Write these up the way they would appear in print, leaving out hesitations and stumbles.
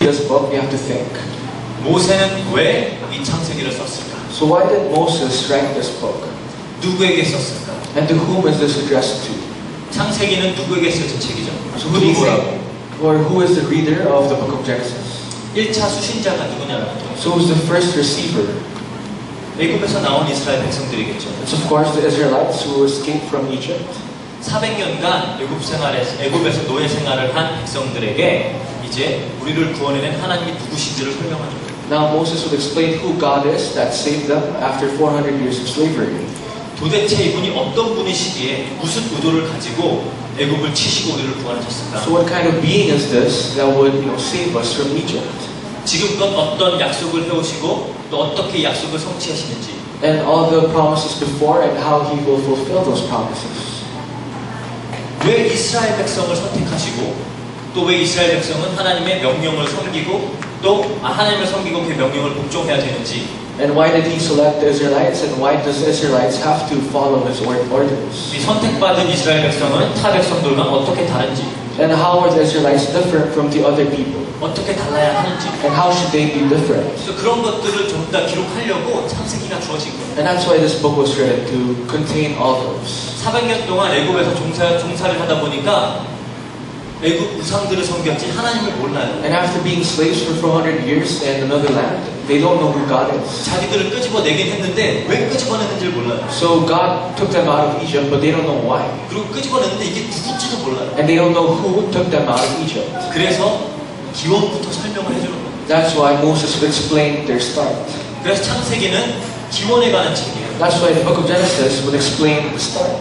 this book, we have to think. 모세는 왜 이 창세기를 썼을까? So why did Moses write this book? 누구에게 썼을까? And to whom is this addressed to? 창세기는 누구에게 쓰여진 책이죠? So who do you think? Or who is the reader of the book of Genesis? 1차 수신자가 누구냐면 So who's the first receiver? 애굽에서 나온 이스라엘 백성들이겠죠. It's of course the Israelites who escaped from Egypt. 400년간 애굽에서 노예 생활을 한 백성들에게 이제 우리를 구원해낸 하나님이 누구신지를 설명하죠. Now Moses would explain who God is that saved them after 400 years of slavery. 도대체 이분이 어떤 분이시기에 무슨 의도를 가지고 애굽을 치시고 우리를 구원하셨을까? So what kind of being is this that would, save us from Egypt? 지금껏 어떤 약속을 해오시고 또 어떻게 약속을 성취하시는지. And all the promises before and how He will fulfill those promises. 왜 이스라엘 백성을 선택하시고 또 왜 이스라엘 백성은 하나님의 명령을 섬기고 또 하나님을 섬기고 그 명령을 복종해야 되는지. And why did He select the Israelites? And why does the Israelites have to follow His orders? 이 선택받은 이스라엘 백성은 타 백성들과 어떻게 다른지. And how are the Israelites different from the other people? 어떻게 달라야 하는지. And how should they be different? 그래서 그런 것들을 좀 더 기록하려고 창세기가 주어진 거예요. And that's why this book was written, to contain all those. 400년 동안 애굽에서 종사를 하다 보니까 애굽 우상들을 섬겼지 하나님을 몰라요. And after being slaves for 400 years in another land, they don't know who God is. 자기들을 끄집어내긴 했는데 왜 끄집어냈는지를 몰라요. So God took them out of Egypt, but they don't know why. 그리고 끄집어냈는데 이게 누군지도 몰라요. And they don't know who took them out of Egypt. 그래서 기원부터 설명을 해주는 거예요. That's why Moses would explain their start. 그래서 창세기는 기원에 관한 책이에요. That's why the book of Genesis would explain the start.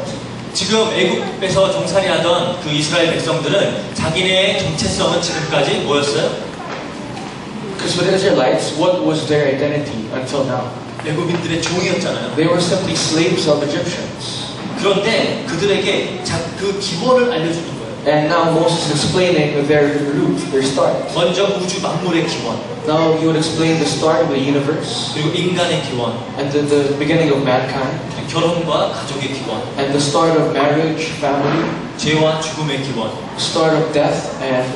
지금 애굽에서 종살이 하던 그 이스라엘 백성들은 자기네의 정체성은 지금까지 뭐였어요? Because for the Israelites, what was their identity until now? 애굽인들의 종이었잖아요. They were simply slaves of Egyptians. 그런데 그들에게 그 기원을 알려주는 거예요. And now Moses is explaining their root, their start. 먼저 우주 만물의 기원. Now he would explain the start of the universe. 그리고 인간의 기원. And the beginning of mankind. 결혼과 가족의 기원. And the start of marriage, family. 죄와 죽음의 기원. Start of death and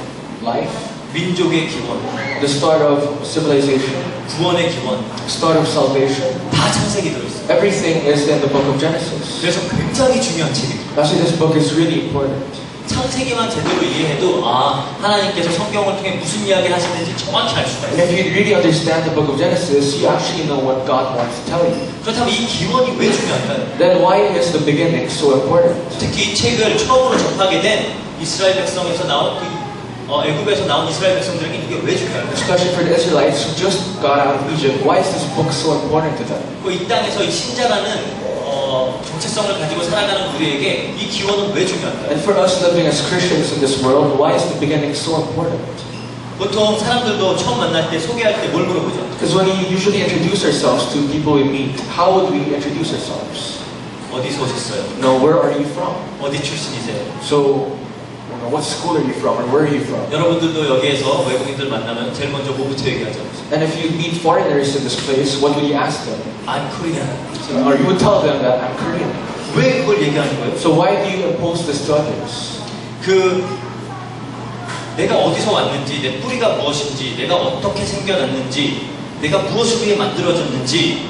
life. 민족의 기원. The start of civilization. 구원의 기원. Start of salvation. 다 창세기 들어있어요. Everything is in the book of Genesis. 그래서 굉장히 중요한 책입니다. That's why this book is really important. 창세기만 제대로 이해해도 하나님께서 성경을 통해 무슨 이야기를 하시는지 정확히 알 수가 And 있어요. if you really understand the book of Genesis, you actually know what God wants to tell you. 그렇다면 이 기원이 왜 중요할까요? Then why is the beginning so important? 특히 이 책을 처음으로 접하게 된 이스라엘 백성에서 나온 애굽에서 나온 이스라엘 백성들에게 이게 왜 중요할까요? Especially for the Israelites who just got out of Egypt, why is this book so important to them? 이 땅에서 이 신자라는 정체성을 가지고 살아가는 우리에게 이 기원은 왜 중요할까요? And for us living as Christians in this world, why is the beginning so important? 보통 사람들도 처음 만날 때 소개할 때 뭘 물어보죠? Because when we usually introduce ourselves to people we meet, how would we introduce ourselves? 어디서 오셨어요? No, where are you from? 어디 출신이세요? So, what school are you from and where are you from? 여러분들도 여기에서 외국인들 만나면 제일 먼저 뭐부터 얘기하죠? And if you meet foreigners in this place, what would you ask them? I'm Korean. Or you would tell them that I'm Korean. 왜 그걸 얘기하는 거예요? So why do you impose this to others? 내가 어디서 왔는지, 내 뿌리가 무엇인지, 내가 어떻게 생겨났는지, 내가 무엇을 위해 만들어졌는지,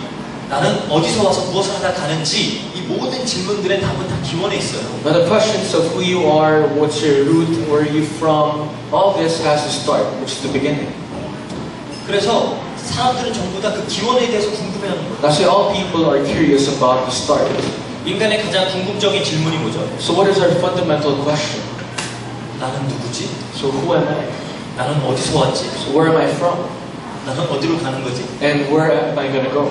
나는 어디서 와서 무엇을 하다 가는지, 이 모든 질문들의 답은 다 기원에 있어요. Now the questions of who you are, what's your root, where are you from, all this has to start, which is the beginning. 그래서 사람들은 전부 다 그 기원에 대해서 궁금해하는 거예요. That's why all people are curious about the start. 인간의 가장 궁극적인 질문이 뭐죠? So what is our fundamental question? 나는 누구지? So who am I? 나는 어디서 왔지? So where am I from? 나는 어디로 가는 거지? And where am I going to go?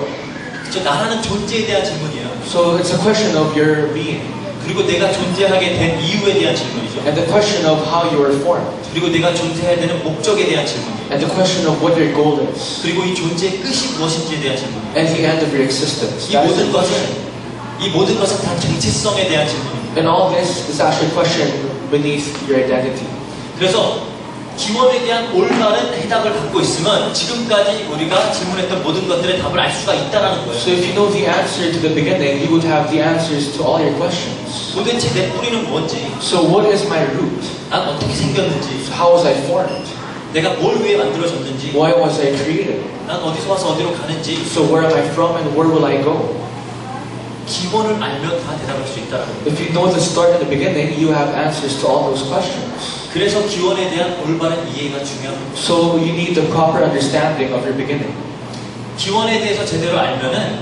그렇죠? 나라는 존재에 대한 질문이에요. So it's a question of your being. 그리고 내가 존재하게 된 이유에 대한 질문이죠. And the question of how you were formed. 그리고 내가 존재해야 되는 목적에 대한 질문이에요. And the question of what your goal is. 그리고 이 존재의 끝이 무엇인지에 대한 질문이에요. And the end of your existence. 이 모든 것은 다 정체성에 대한 질문입니다. And all this is actually a question beneath your identity. 그래서 기원에 대한 올바른 해답을 갖고 있으면 지금까지 우리가 질문했던 모든 것들의 답을 알 수가 있다라는 거예요. So if you know the answer to the beginning, you would have the answers to all your questions. 도대체 내 뿌리는 뭔지, So what is my root? 난 어떻게 생겼는지, So how was I formed? 내가 뭘 위해 만들어졌는지, why was I created? 난 어디서 와서 어디로 가는지, So where am I from and where will I go? 기본을 알면 다 대답할 수 있다라는 거예요. If you know the start and the beginning, you have answers to all those questions. 그래서 기원에 대한 올바른 이해가 중요합니다. So you need the proper understanding of your beginning. 기원에 대해서 제대로 알면은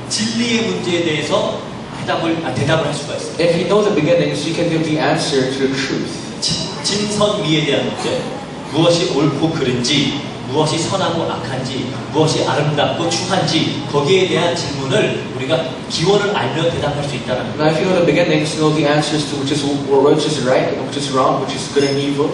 진리의 문제에 대해서 대답을 할 수가 있어요. If you know the beginnings, you can give the answer to the truth. 진선미에 대한 문제, 무엇이 옳고 그른지, 무엇이 선하고 악한지, 무엇이 아름답고 추한지, 거기에 대한 질문을 우리가 기원을 알면 대답할 수 있다는 거예요. Now, if you know the beginnings, you know the answers to which is right and which is wrong, which is good and evil.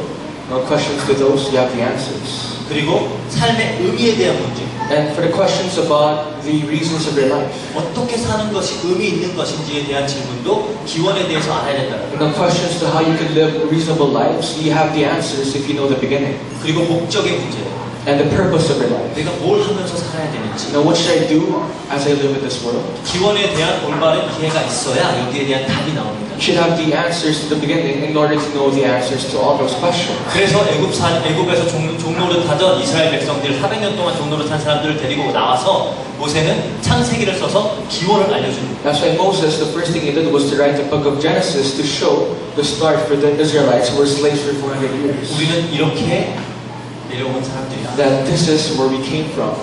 No questions to those, you have the answers. 그리고 삶의 의미에 대한 문제. And for the questions about the reasons of your life. 어떻게 사는 것이 의미 있는 것인지에 대한 질문도 기원에 대해서 알아야 된다는 거예요. And the questions to how you can live reasonable lives, you have the answers if you know the beginning. 그리고 목적의 문제. And the purpose of your life. 내가 뭘 하면서 살아야 되는지. Now, what should I do as I live in this world? 기원에 대한 올바른 이해가 있어야 여기에 대한 답이 나옵니다. You should have the answers to the beginning in order to know the answers to all those questions. 그래서 애굽에서 종로를 타던 이스라엘 백성들 400년 동안 종로를 탄 사람들을 데리고 나와서 모세는 창세기를 써서 기원을 알려줍니다. That's why Moses, the first thing he did was to write the book of Genesis to show the start for the Israelites who were slaves for 400 years. 우리는 이렇게 내려온 사람들이야. That this is where we came from.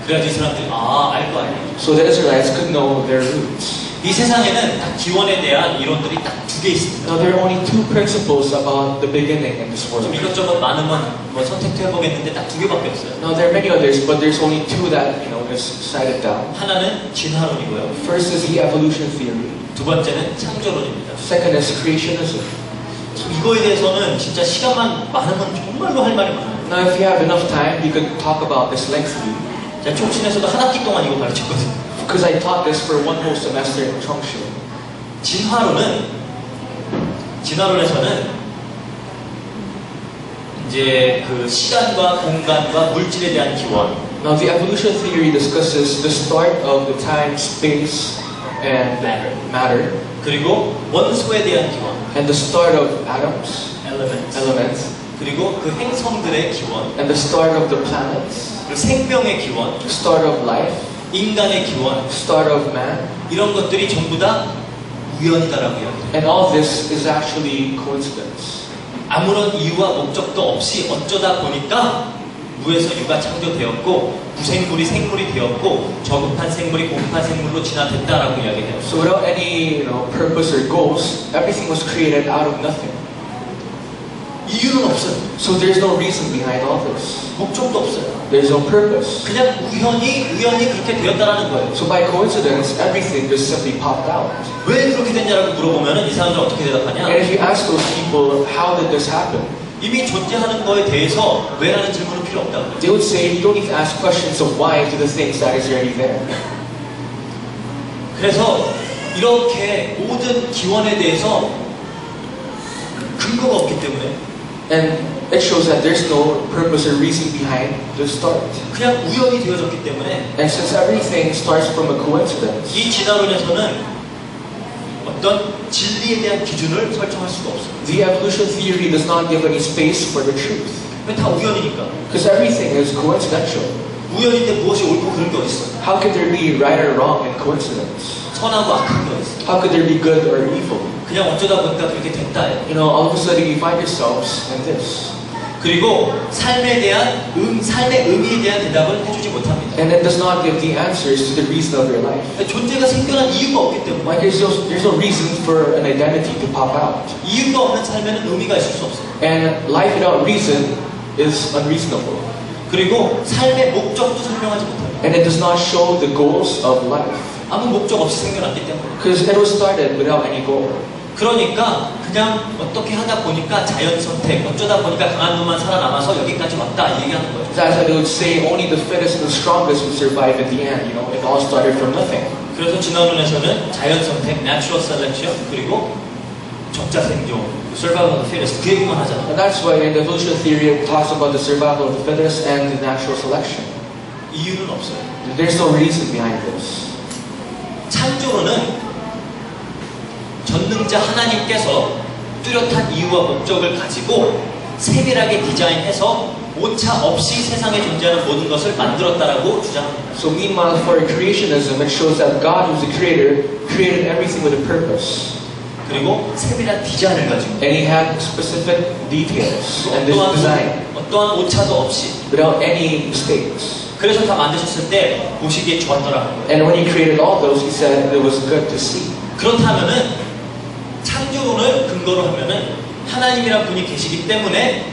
그래야지 이 사람들이 알 거 아니에요. So the Israelites could know their roots. 이 세상에는 딱 기원에 대한 이론들이 딱 두 개 있습니다. Now there are only two principles about the beginning in this world. 좀 이것저것 많으면 선택도 해보겠는데 딱 두 개밖에 없어요. Now there are many others, but there's only two that is cited down. 하나는 진화론이고요. First is the evolution theory. 두 번째는 창조론입니다. Second is creationism. 이거에 대해서는 진짜 시간만 많으면 정말로 할 말이 많아요. Now if you have enough time, you could talk about this lengthily. 제가 총신에서도 한 학기 동안 이거 가르쳤거든요. Because I taught this for one whole semester in Chongqing. 진화론에서는 이제 그 시간과 공간과 물질에 대한 기원. Now the evolution theory discusses the start of the time, space, and matter. 그리고 원소에 대한 기원. And the start of atoms, elements. 그리고 그 행성들의 기원. And the start of the planets. 그리고 생명의 기원. The start of life. 인간의 기원. Start of man. 이런 것들이 전부 다 우연이다라고 이야기해요. And all this is actually coincidence. 아무런 이유와 목적도 없이 어쩌다 보니까 무에서 유가 창조되었고 무생물이 생물이 되었고 저급한 생물이 고급한 생물로 진화됐다라고 이야기해요. So without any purpose or goals, everything was created out of nothing. 이유는 없어요. So there's no reason behind all this. 목적도 없어요. There's no purpose. 그냥 우연히 그렇게 되었다라는 거예요. So by coincidence, everything just simply popped out. 왜 그렇게 됐냐라고 물어보면은 이 사람들 어떻게 대답하냐? And if you ask those people, how did this happen? 이미 존재하는 거에 대해서 왜라는 질문은 필요 없다고. They would say, you don't need to ask questions of why to the things that is already there. 그래서 이렇게 모든 기원에 대해서 근거가 없기 때문에 And it shows that there's no purpose or reason behind the start. 그냥 우연히 되어졌기 때문에 And since everything starts from a coincidence, 이 진화론에서는 어떤 진리에 대한 기준을 설정할 수가 없어요. the evolution theory does not give any space for the truth. 왜 다 우연이니까. Because everything is coincidental. 우연인데 무엇이 옳고 그른 게 어딨어? How could there be right or wrong in coincidence? 선하고 악한 게 어딨어? How could there be good or evil? 그냥 어쩌다 보니까 그렇게 됐다예요. All of a sudden you find yourselves in this. 그리고 삶의 의미에 대한 대답을 해주지 못합니다. And it does not give the answers to the reason of your life. 존재가 생겨난 이유가 없기 때문에. Like there's no reason for an identity to pop out. 이유가 없는 삶에는 의미가 있을 수 없어요. And life without reason is unreasonable. 그리고 삶의 목적도 설명하지 못합니다. And it does not show the goals of life. 아무 목적 없이 생겨났기 때문에. Because it was started without any goal. 그러니까 그냥 어떻게 하다 보니까 자연 선택, 어쩌다 보니까 강한 놈만 살아남아서 여기까지 왔다 이 얘기하는 거예요. That's why they would say only the fittest and the strongest would survive at the end. It all started from nothing. 그래서 진화론에서는 자연 선택, natural selection, 그리고 적자 생존, survival of the fittest 그 얘기만 하잖아요. And that's why in the evolution theory it talks about the survival of the fittest and the natural selection. 이유는 없어요. There's no reason behind this. 창조론은 전능자 하나님께서 뚜렷한 이유와 목적을 가지고 세밀하게 디자인해서 오차 없이 세상에 존재하는 모든 것을 만들었다라고 주장합니다. So meanwhile, for creationism, it shows that God, who's the creator, created everything with a purpose. 그리고 세밀한 디자인을 가지고 And he had specific details and this design 어떠한 오차도 없이 without any mistakes. 그래서 다 만드셨을 때 보시기에 좋았더라고요. And when he created all those, he said it was good to see. 그렇다면은 창조론을 근거로 하면은 하나님이란 분이 계시기 때문에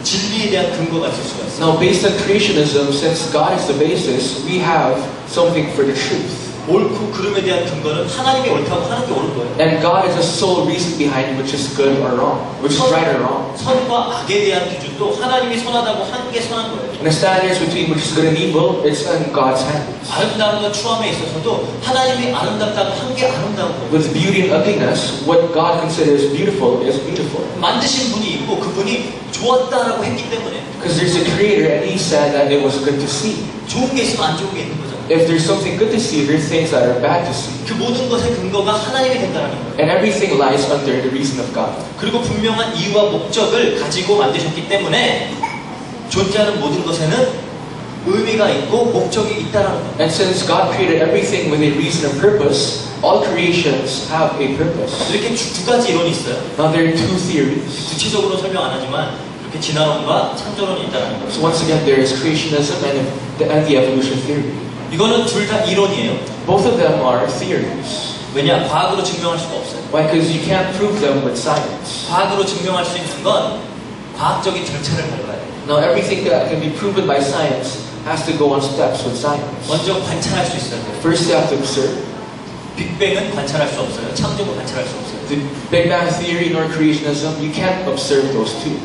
진리에 대한 근거가 있을 수가 있어요. Now, based on creationism, since God is the basis, we have something for the truth. 옳고 그름에 대한 근거는 하나님이 옳다고 하는 게 옳은 거예요. And God is the sole reason behind which is good or wrong, which is right or wrong. 선과 악에 대한 기준도 하나님이 선하다고 하는 게 선한 거예요. And the standards between which is good and evil, it's in God's hands. 아름다움과 추함에 있어서도 하나님이 아름답다고 한 게 아름다운 거예요. With beauty and ugliness, what God considers beautiful is beautiful. 만드신 분이 있고 그분이 좋았다라고 했기 때문에 Because there's a creator and he said that it was good to see. 좋은 게 있으면 안 좋은 게 있는 거죠. If there's something good to see, there's things that are bad to see. 그 모든 것의 근거가 하나님이 된다는 거예요. And everything lies under the reason of God. 그리고 분명한 이유와 목적을 가지고 만드셨기 때문에 존재하는 모든 것에는 의미가 있고 목적이 있다는 거예요. And since God created everything with a reason and purpose, all creations have a purpose. 이렇게 두 가지 이론이 있어요. Now there are two theories. 구체적으로 설명 안 하지만 이렇게 진화론과 창조론이 있다는 거예요. So once again, there is creationism and the evolution theory. 이거는 둘 다 이론이에요. Both of them are theories. 왜냐? 과학으로 증명할 수가 없어요. Why? Because you can't prove them with science. 과학으로 증명할 수 있는 건 과학적인 절차를 밟아야 돼요. Now everything that can be proven by science has to go on steps with science. 먼저 관찰할 수 있어야 돼요. First you have to observe. 빅뱅은 관찰할 수 없어요. 창조도 관찰할 수 없어요. The Big Bang Theory nor creationism, you can't observe those two.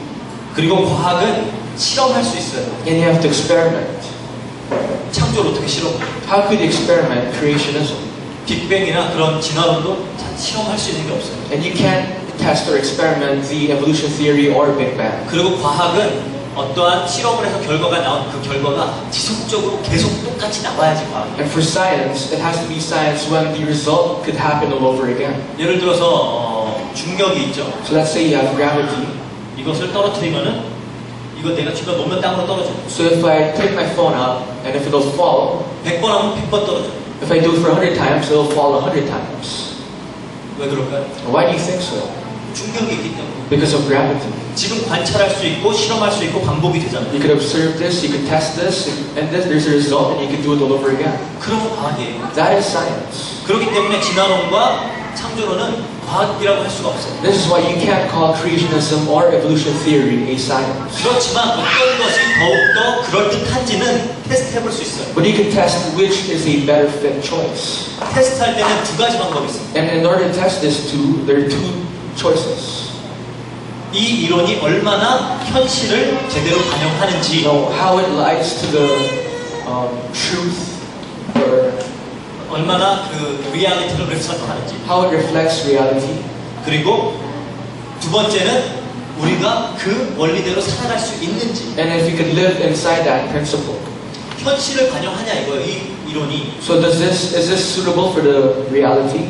그리고 과학은 실험할 수 있어요. And you have to experiment. 창조를 어떻게 실험해요? How could you experiment creationism? 빅뱅이나 그런 진화론도 실험할 수 있는 게 없어요. And you can't test or experiment the evolution theory or Big Bang. 그리고 과학은 어떠한 실험을 해서 결과가 나온 그 결과가 지속적으로 계속 똑같이 나와야지 과학이에요. And for science, it has to be science when the result could happen all over again. 예를 들어서 중력이 있죠. So let's say you have gravity. 이것을 떨어뜨리면은 이거 내가 쥐가 놓으면 땅으로 떨어져요. So if I take my phone out and if it'll fall, 100번 하면 100번 떨어져요. if I do it for 100 times, it'll fall 100 times. 왜 그럴까요? Why do you think so? 중력이 있기 때문에. Because of gravity. 지금 관찰할 수 있고 실험할 수 있고 반복이 되잖아요. You could observe this, you could test this, and this, there's a result, and you could do it all over again. 그런 과학이에요. That is science. 그렇기 때문에 진화론과 창조론은 과학이라고 할 수가 없어요. This is why you can't call creationism or evolution theory a science. 그렇지만 어떤 것이 더욱더 그럴듯한지는 테스트해볼 수 있어요. But you can test which is a better fit choice. 테스트할 때는 두 가지 방법이 있습니다. And in order to test this there are two choices. 이 이론이 얼마나 현실을 제대로 반영하는지, How it lies to the truth, or 얼마나 그 리얼리티를 reflect하는지. how it reflects reality. 그리고 두 번째는 우리가 그 원리대로 살아갈 수 있는지. And if you could live inside that principle. 현실을 반영하냐 이거예요. 이 이론이. So is this suitable for the reality?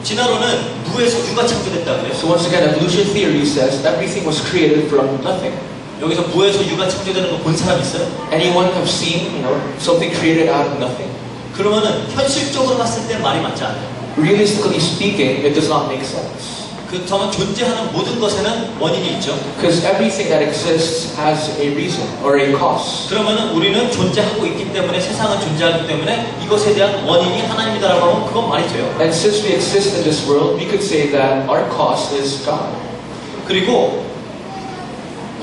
진화론은 무에서 유가 창조됐다 그래요. So once again, evolution theory says everything was created from nothing. 여기서 무에서 유가 창조되는 거 본 사람 있어요? Anyone have seen, something created out of nothing? 그러면은 현실적으로 봤을 때 말이 맞지 않아요. Realistically speaking, it does not make sense. 그렇다면 존재하는 모든 것에는 원인이 있죠. Because everything that exists has a reason or a cause. 그러면은 우리는 존재하고 있기 때문에 세상은 존재하기 때문에 이것에 대한 원인이 하나님이다라고 하면 그건 말이 돼요. And since we exist in this world, we could say that our cause is God. 그리고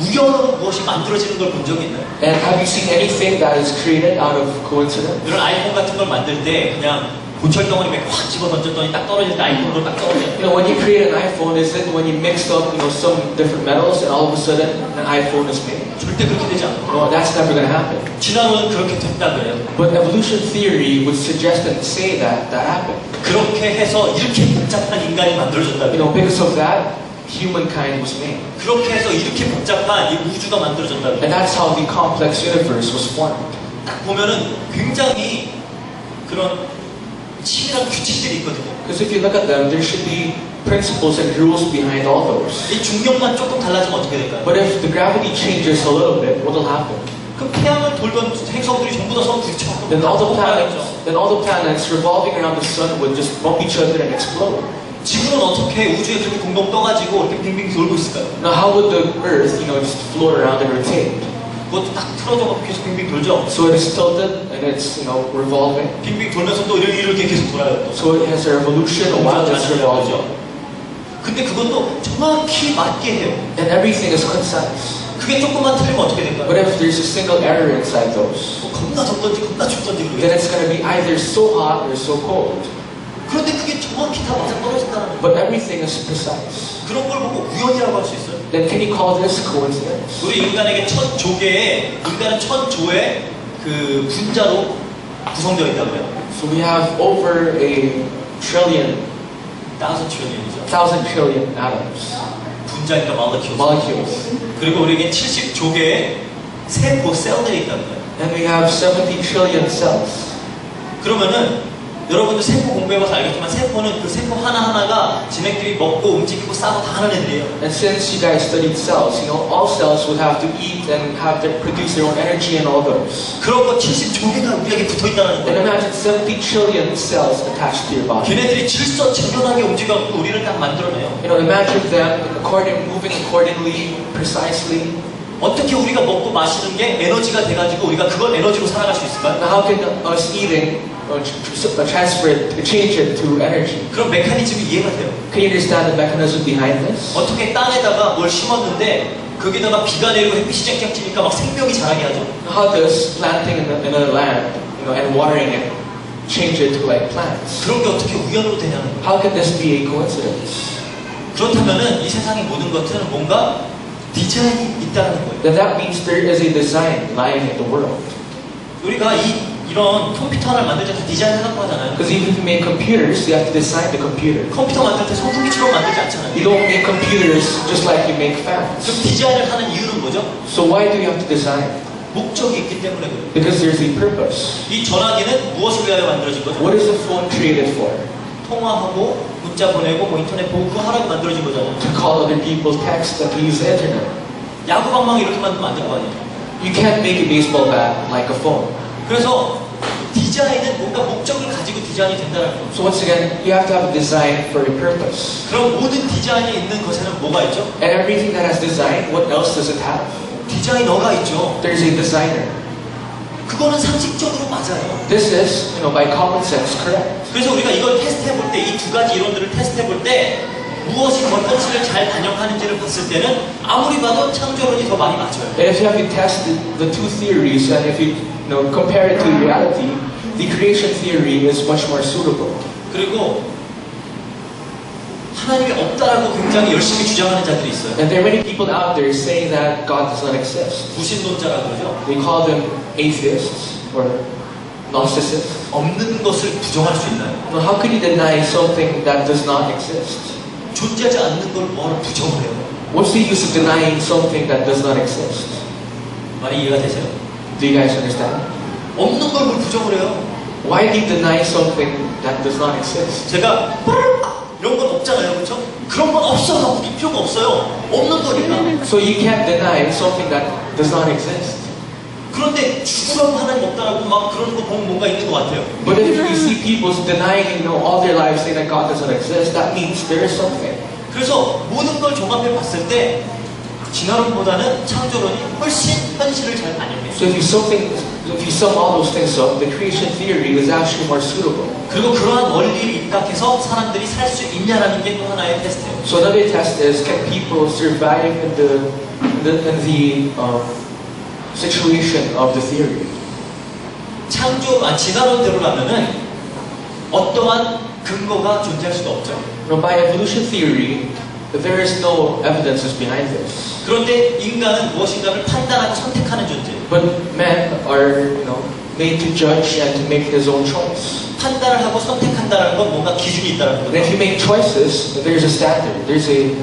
우연으로 무엇이 만들어지는 걸 본 적이 있나요? And have you seen anything that is created out of coincidence? 이런 아이폰 같은 걸 만들 때 그냥 고철 덩어리 몇 개 확 집어 던졌더니 딱 떨어질 때 아이폰으로 딱 떨어져요. When you create an iPhone, is it when you mixed up, some different metals and all of a sudden an iPhone is made? 절대 그렇게 되지 않아요. No, that's never going to happen. 진화론은 그렇게 됐다 그래요. But evolution theory would suggest and say that happened. 그렇게 해서 이렇게 복잡한 인간이 만들어졌다 그래요. Because of that, humankind was made. 그렇게 해서 이렇게 복잡한 이 우주가 만들어졌다 그래요. And that's how the complex universe was formed. 딱 보면은 굉장히 그런 치밀한 규칙들이 있거든요. Because if you look at them, there should be principles and rules behind all those. 이 중력만 조금 달라지면 어떻게 될까요? But if the gravity changes a little bit, what will happen? 그럼 태양을 돌던 행성들이 전부 다 서로 부딪혀. Then all the planets revolving around the sun would just bump each other and explode. 지구는 어떻게 우주에 그렇게 동동 떠가지고 이렇게 빙빙 돌고 있을까요? Now, how would the Earth, just float around and rotate? 그것도 딱 틀어져서 계속 빙빙 돌죠. So it is tilted and it's, revolving. 빙빙 돌면서 또 이렇게 계속 돌아요. 또. So it has a revolution while it's revolving. 근데 그것도 정확히 맞게 해요. And everything is concise. 그게 조금만 틀리면 어떻게 될까요? But if there's a single error inside those, 겁나 덥던지 겁나 춥던지 then 그러겠죠. it's going to be either so hot or so cold. 그런데 그게 정확히 다 맞아 떨어진다는 거예요. But everything is precise. 그런 걸 보고 우연이라고 할 수 있어요. Then can you call this coincidence? 우리 인간에게 인간은 천 조의 그 분자로 구성되어 있다고요. So we have over a trillion, 1,000 trillion atoms, 분자니까 molecules. 그리고 우리에게 70조 개의 세포 셀들이 있다고요. And we have 70 trillion cells. 그러면은 여러분들 세포 공부해봐서 알겠지만 세포는 그 세포 하나하나가 지네끼리 먹고 움직이고 싸고 다 하는 애들이에요. And since you guys studied cells, all cells would have to eat and have to produce their own energy and all those. 그런 거 70조 개가 우리에게 붙어있다는 And 거예요. imagine 70 trillion cells attached to your body. 걔네들이 질서정연하게 움직여갖고 우리를 딱 만들어내요. Imagine them moving accordingly, precisely. 어떻게 우리가 먹고 마시는 게 에너지가 돼가지고 우리가 그걸 에너지로 살아갈 수 있을까요? Now, how can us eating change it to energy? 그런 메커니즘이 이해가 돼요. Can you understand the mechanism behind this? 어떻게 땅에다가 뭘 심었는데 거기다가 비가 내리고 햇빛이 쨍쨍 찌니까 막 생명이 자라게 하죠. How does planting in a land, and watering it, change it to like plants? 그런 게 어떻게 우연으로 되냐는 거예요. How can this be a coincidence? 그렇다면은 이 세상의 모든 것들은 뭔가 디자인이 있다는 거예요. Then that means there is a design lying in the world. 우리가 이런 컴퓨터 하나를 만들 때 다 디자인하라고 하잖아요. Because even if you make computers, you have to design the computer. 컴퓨터 만들 때 선풍기처럼 만들지 않잖아요. You don't make computers just like you make fans. 그럼 디자인을 하는 이유는 뭐죠? So why do you have to design? 목적이 있기 때문에 그래요. Because there's a purpose. 이 전화기는 무엇을 위하여 만들어진 거죠? What is the phone created for? 통화하고 문자 보내고 인터넷 보고 그거 하라고 만들어진 거잖아요. To call other people, text, and to use the internet. 야구 방망이 이렇게 만들면 안 될 거 아니에요. You can't make a baseball bat like a phone. 그래서 디자인은 뭔가 목적을 가지고 디자인이 된다는 거예요. So once again, you have to have a design for a purpose. 그럼 모든 디자인이 있는 것에는 뭐가 있죠? And everything that has design, what else does it have? 디자이너가 있죠. There's a designer. 그거는 상식적으로 맞아요. This is, by common sense, correct. 그래서 우리가 이걸 테스트해 볼 때, 이 두 가지 이론들을 테스트해 볼 때 무엇이 건전치를 잘 반영하는지를 봤을 때는 아무리 봐도 창조론이 더 많이 맞아요. And if you have to test the two theories, and if you compare it to reality, the creation theory is much more suitable. 그리고 하나님이 없다라고 굉장히 열심히 주장하는 자들이 있어요. And there are many people out there saying that God does not exist. 무신론자라고 그러죠. They call them atheists or Gnostics. 없는 것을 부정할 수 있나요? Well, how can you deny something that does not exist? 존재하지 않는 걸 뭐하러 부정을 해요? What's the use of denying something that does not exist? 말이 이해가 되세요? Do you guys understand? 없는 걸 뭘 부정을 해요? Why do you deny something that does not exist? 제가 이런 건 없잖아요, 그렇죠? 그런 건 없어서 웃길 필요가 없어요. 없는 거니까. So you can't deny something that does not exist. 그런데 죽으라고 하나님 없다라고 막 그러는 거 보면 뭔가 있는 것 같아요. But if you see people denying, all their lives saying that God does not exist, that means there is something. 그래서 모든 걸 종합해 봤을 때 진화론보다는 창조론이 훨씬 현실을 잘 반영해요. So if you sum all those things up, the creation theory is actually more suitable. 그리고 그러한 원리를 입각해서 사람들이 살 수 있냐라는 게 또 하나의 테스트예요. So another test is, can people survive in the situation of the theory? 진화론대로라면은 어떠한 근거가 존재할 수가 없죠. By evolution theory, there is no evidences behind this. 그런데 인간은 무엇인가를 판단하고 선택하는 존재. But men are, made to judge and to make his own choice. 판단을 하고 선택한다는 건 뭔가 기준이 있다는 거죠. And if you make choices, there's a standard. There's a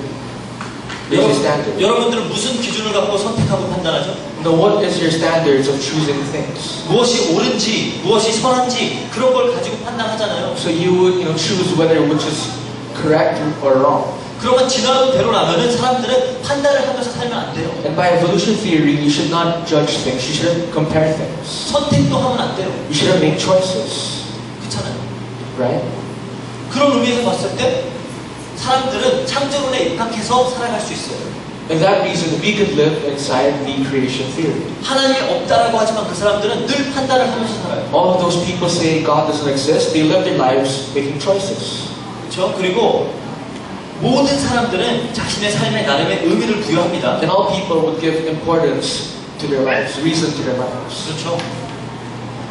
standard. 여러분들은 무슨 기준을 갖고 선택하고 판단하죠? Now, what is your standards of choosing things? 무엇이 옳은지, 무엇이 선한지 그런 걸 가지고 판단하잖아요. So you would, choose whether which is correct or wrong. 그러면 진화론대로라면은 사람들은 판단을 하면서 살면 안 돼요. And by evolution theory, you should not judge things. You shouldn't compare things. 선택도 하면 안 돼요. You shouldn't make choices, 그렇잖아요. right? 그런 의미에서 봤을 때 사람들은 창조론에 입각해서 살아갈 수 있어요. And that reason, we could live inside the creation theory. 하나님이 없다라고 하지만 그 사람들은 늘 판단을 하면서 살아요. All of those people say God doesn't exist. They live their lives making choices. 그렇죠? 그리고 모든 사람들은 자신의 삶에 나름의 의미를 부여합니다. And all people would give importance to their lives, reason to their lives. 그렇죠?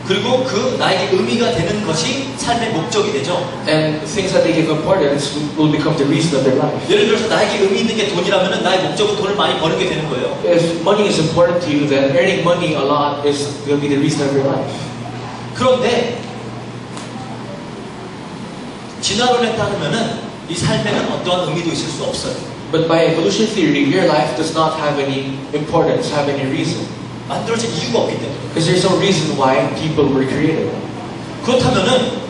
그리고 그 나에게 의미가 되는 것이 삶의 목적이 되죠. And things that they give importance will become the reason of their life. 예를 들어서 나에게 의미 있는 게 돈이라면 나의 목적은 돈을 많이 버는 게 되는 거예요. If money is important to you, then earning money a lot will be the reason of your life. 그런데 진화론에 따르면은 이 삶에는 어떠한 의미도 있을 수 없어요. But by evolution theory, your life does not have any importance, have any reason. 만들어진 이유가 없기 때문에. Because there's no reason why people were created. 그렇다면은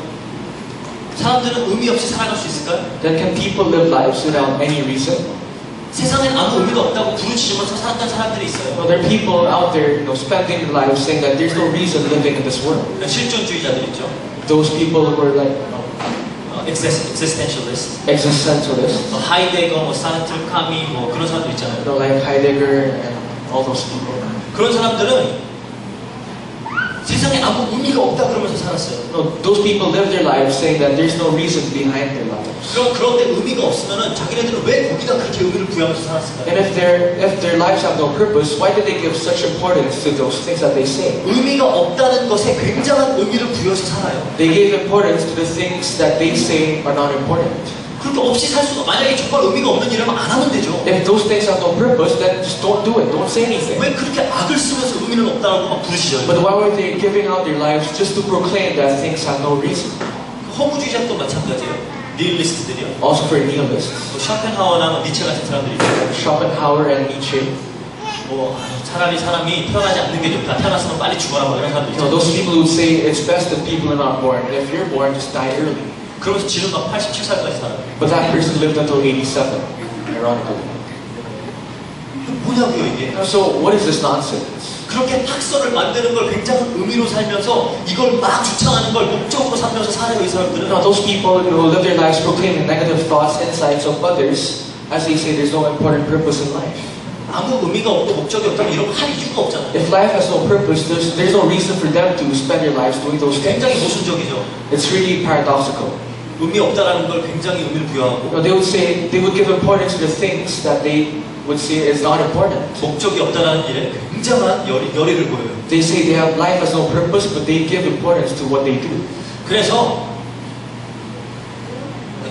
사람들은 의미 없이 살아갈 수 있을까요? Then can people live lives without any reason? 세상엔 아무 의미가 없다고 부르짖으면서 살았던 사람들이 있어요. Well, there are people out there, spending their lives saying that there's no reason living in this world. 실존주의자들 있죠. Those people who are like existentialist. existentialists. 하이데거, 사르트, 카미 그런 사람들 있잖아요. Like Heidegger and all those people. 그런 사람들은 세상에 아무 의미가 없다 그러면서 살았어요. No, those people live their lives saying that there's no reason behind their lives. 그런데 의미가 없으면은 자기네들은 왜 거기다 그렇게 의미를 부여하면서 살았을까요? And if their lives have no purpose, why did they give such importance to those things that they say? 의미가 없다는 것에 굉장한 의미를 부여해서 살아요. They gave importance to the things that they say are not important. 그렇게 없이 살 수가 만약에 정말 의미가 없는 일이라면 안 하면 되죠. If those things have no purpose, then just don't do it. Don't say anything. 왜 그렇게 악을 쓰면서 의미는 없다라고 막 부르시죠? But why were they giving out their lives just to proclaim that things have no reason? 허무주의자도 마찬가지예요. 니힐리스트들이요. Also for nihilists. 쇼펜하워나 니체 같은 사람들이 있어요. Schopenhauer and Nietzsche. 차라리 사람이 태어나지 않는 게 좋다. 태어났으면 빨리 죽어라 이런 사람들 있죠. Those people who say it's best if people are not born. And if you're born, just die early. 그러면서 지금 막 87살까지 살아요. But that person lived until 87, ironically. 뭐냐고요 이게? So what is this nonsense? 그렇게 학설을 만드는 걸 굉장한 의미로 살면서 이걸 막 주창하는 걸 목적으로 삼면서 살아요 이 사람들은. Now those people who live their lives proclaiming negative thoughts, insights of others, as they say, there's no important purpose in life. 아무 의미가 없고 목적이 없다면 이런 거 할 이유가 없잖아요. If life has no purpose, there's no reason for them to spend their lives doing those things. 굉장히 모순적이죠. It's really paradoxical. 의미 없다라는 걸 굉장히 의미를 부여하고. They would say they would give importance to the things that they would say is not important. 목적이 없다라는 일에 굉장한 열의를 보여요. They say they have life has no purpose, but they give importance to what they do. 그래서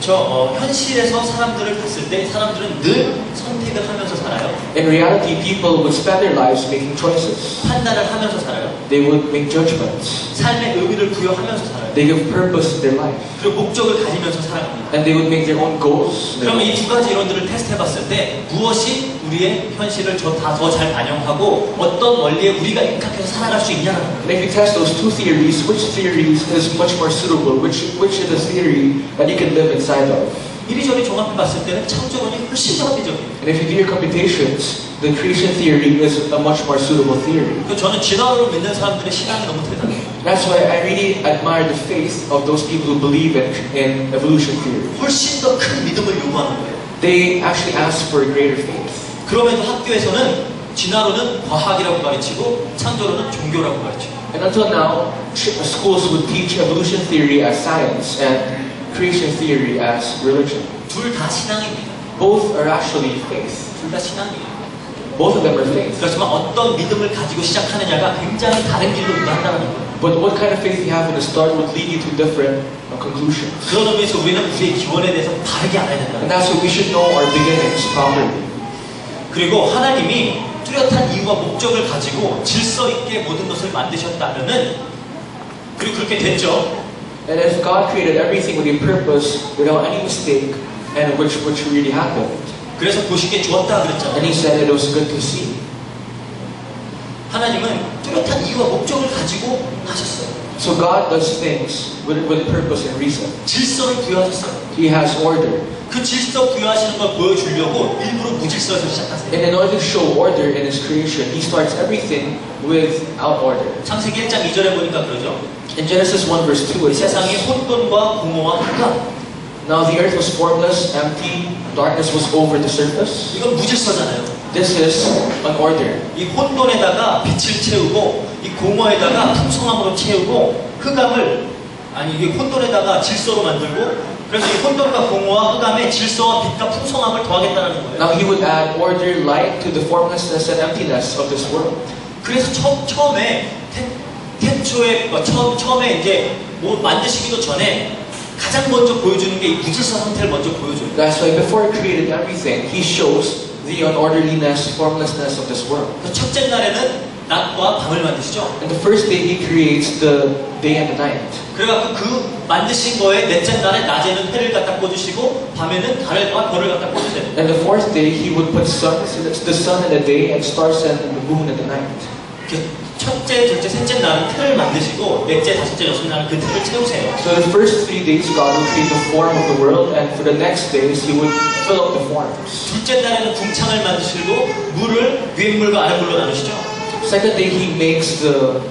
현실에서 사람들을 봤을 때 사람들은 늘 선택을 하면서 살아요. In reality, people would spend their lives making choices. 판단을 하면서 살아요. They would make judgments. 삶의 의미를 부여하면서 살아요. They give purpose to their life. 그리고 목적을 가지면서 살아갑니다. And they would make their own goals. 그러면 이 두 가지 이론들을 테스트해봤을 때 무엇이 우리의 현실을 더 잘 반영하고 어떤 원리에 우리가 입각해서 살아갈 수 있냐는 거예요. And if you test those two theories, which theory is much more suitable? Which is the theory that you can live inside of? 이리저리 종합해봤을 때는 창조론이 훨씬 더 합리적이에요. And if you do your computations, the creation theory is a much more suitable theory. 저는 진화론을 믿는 사람들의 신앙이 너무 대단해요. That's why I really admire the faith of those people who believe in evolution theory. 훨씬 더 큰 믿음을 요구하는 거예요. They actually ask for a greater faith. 그럼에도 학교에서는 진화론은 과학이라고 가르치고 창조론은 종교라고 가르치고. And until now, schools would teach evolution theory as science and creation theory as religion. 둘 다 신앙입니다. Both are actually faith. 둘 다 신앙이에요. Both of them are faith. 그렇지만 어떤 믿음을 가지고 시작하느냐가 굉장히 다른 길로 인도한다는 거예요. But what kind of faith you have in the start would lead you to different conclusions. 그런 의미에서 우리는 우리의 기원에 대해서 바르게 알아야 된다. And that's why we should know our beginnings properly. 그리고 하나님이 뚜렷한 이유와 목적을 가지고 질서 있게 모든 것을 만드셨다면은 그리고 그렇게 됐죠. And if God created everything with a purpose, without any mistake, and which really happened, 그래서 보시기에 좋았다 그랬잖아요. and He said it was good to see. 하나님은 뚜렷한 이유와 의지와 목적을 가지고 하셨어요. So God does things with purpose and reason. 질서를 부여하셨어요. He has order. 그 질서 부여하시는 걸 보여주려고 일부러 무질서에서 시작하세요. And in order to show order in His creation, He starts everything without order. 창세기 1장 2절에 보니까 그러죠. In Genesis 1 verse 2 it says, 세상이 혼돈과 공허와 흑암. Now the earth was formless, empty, darkness was over the surface. 이건 무질서잖아요. This is an order. 이 혼돈에다가 빛을 채우고 이 공허에다가 풍성함으로 채우고 흑암을 이 혼돈에다가 질서로 만들고 그래서 이 혼돈과 공허와 흑암에 질서와 빛과 풍성함을 더하겠다는 거예요. Now He would add order, light to the formlessness and emptiness of this world. 그래서 처음에 태초에 처음에 이제 뭐 만드시기도 전에 가장 먼저 보여주는 게 이 무질서 상태를 먼저 보여줘요. That's why before He created everything, He shows the unorderliness, formlessness of this world. 첫째 날에는 낮과 밤을 만드시죠. And the first day He creates the day and the night. 그래갖고 그 만드신 거에 넷째 날에 낮에는 해를 갖다 꽂으시고 밤에는 달과 별을 갖다 꽂으세요. And the fourth day He would put sun, so that's the sun in the day, and stars and the moon in the night. 첫째, 둘째, 셋째 날은 틀을 만드시고 넷째, 다섯째, 여섯 날은 그 틀을 채우세요. So the first 3 days God would create the form of the world, and for the next days He would fill up the forms. 둘째 날에는 궁창을 만드시고 물을 위에 물과 아래 물로 나누시죠. Second day He makes the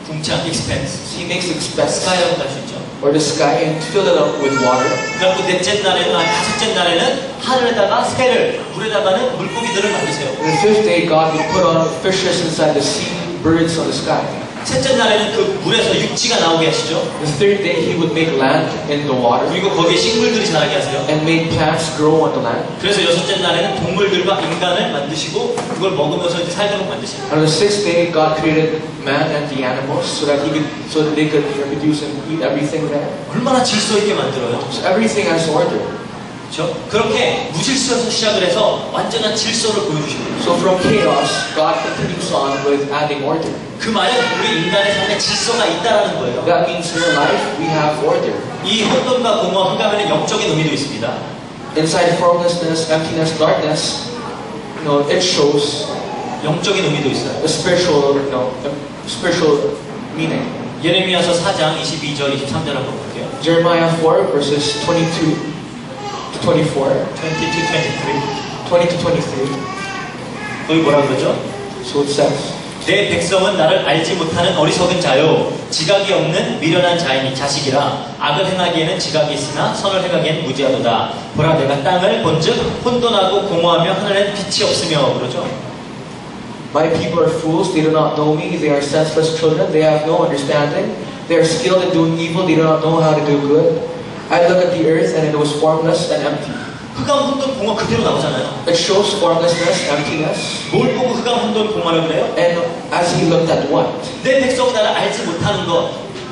궁창, expanse. He makes the expanse, 스카이라고 할 수 있죠. or the sky, and fill it up with water. 그리고 넷째 날에는, 다섯째 날에는 하늘에다가 새를, 물에다가는 물고기들을 만드세요. On the fifth day God would put on fishes inside the sea, birds on the sky. 셋째 날에는 그 물에서 육지가 나오게 하시죠. The third day He would make land in the water, 그리고 거기에 식물들이 자라게 하세요. and make plants grow on the land. 그래서 여섯째 날에는 동물들과 인간을 만드시고 그걸 먹으면서 이제 살도록 만드시고. On the sixth day God created man and the animals so that they could reproduce and eat everything there. 얼마나 질서 있게 만들어요. So everything has order. 그렇죠? 그렇게 무질서에서 시작을 해서 완전한 질서를 보여주시고. So from chaos, God continues on with adding order. 그 말은 우리 인간의 삶에 질서가 있다라는 거예요. That means in our life we have order. 이 혼돈과 공허, 흑암에는 영적인 의미도 있습니다. Inside formlessness, emptiness, darkness, it shows 영적인 의미도 있어요. a spiritual meaning. 예레미야서 4장 22절, 23절 한번 볼게요. Jeremiah 4 verses 22 to 24. 20 to 23. 거기 뭐라 그러죠? So it says, 내 백성은 나를 알지 못하는 어리석은 자요 지각이 없는 미련한 자이니 자식이라 악을 행하기에는 지각이 있으나 선을 행하기에는 무지하도다. 보라 내가 땅을 본즉 혼돈하고 공허하며 하늘엔 빛이 없으며 그러죠. My people are fools, they do not know me, they are senseless children, they have no understanding, they are skilled in doing evil, they do not know how to do good. I look at the earth and it was formless and empty. 흑암, 혼돈, 공허 그대로 나오잖아요. It shows formlessness, emptiness. 뭘 보고 흑암, 혼돈, 공허라고 그래요? And as He looked at what? 내 백성이 나를 알지 못하는 것,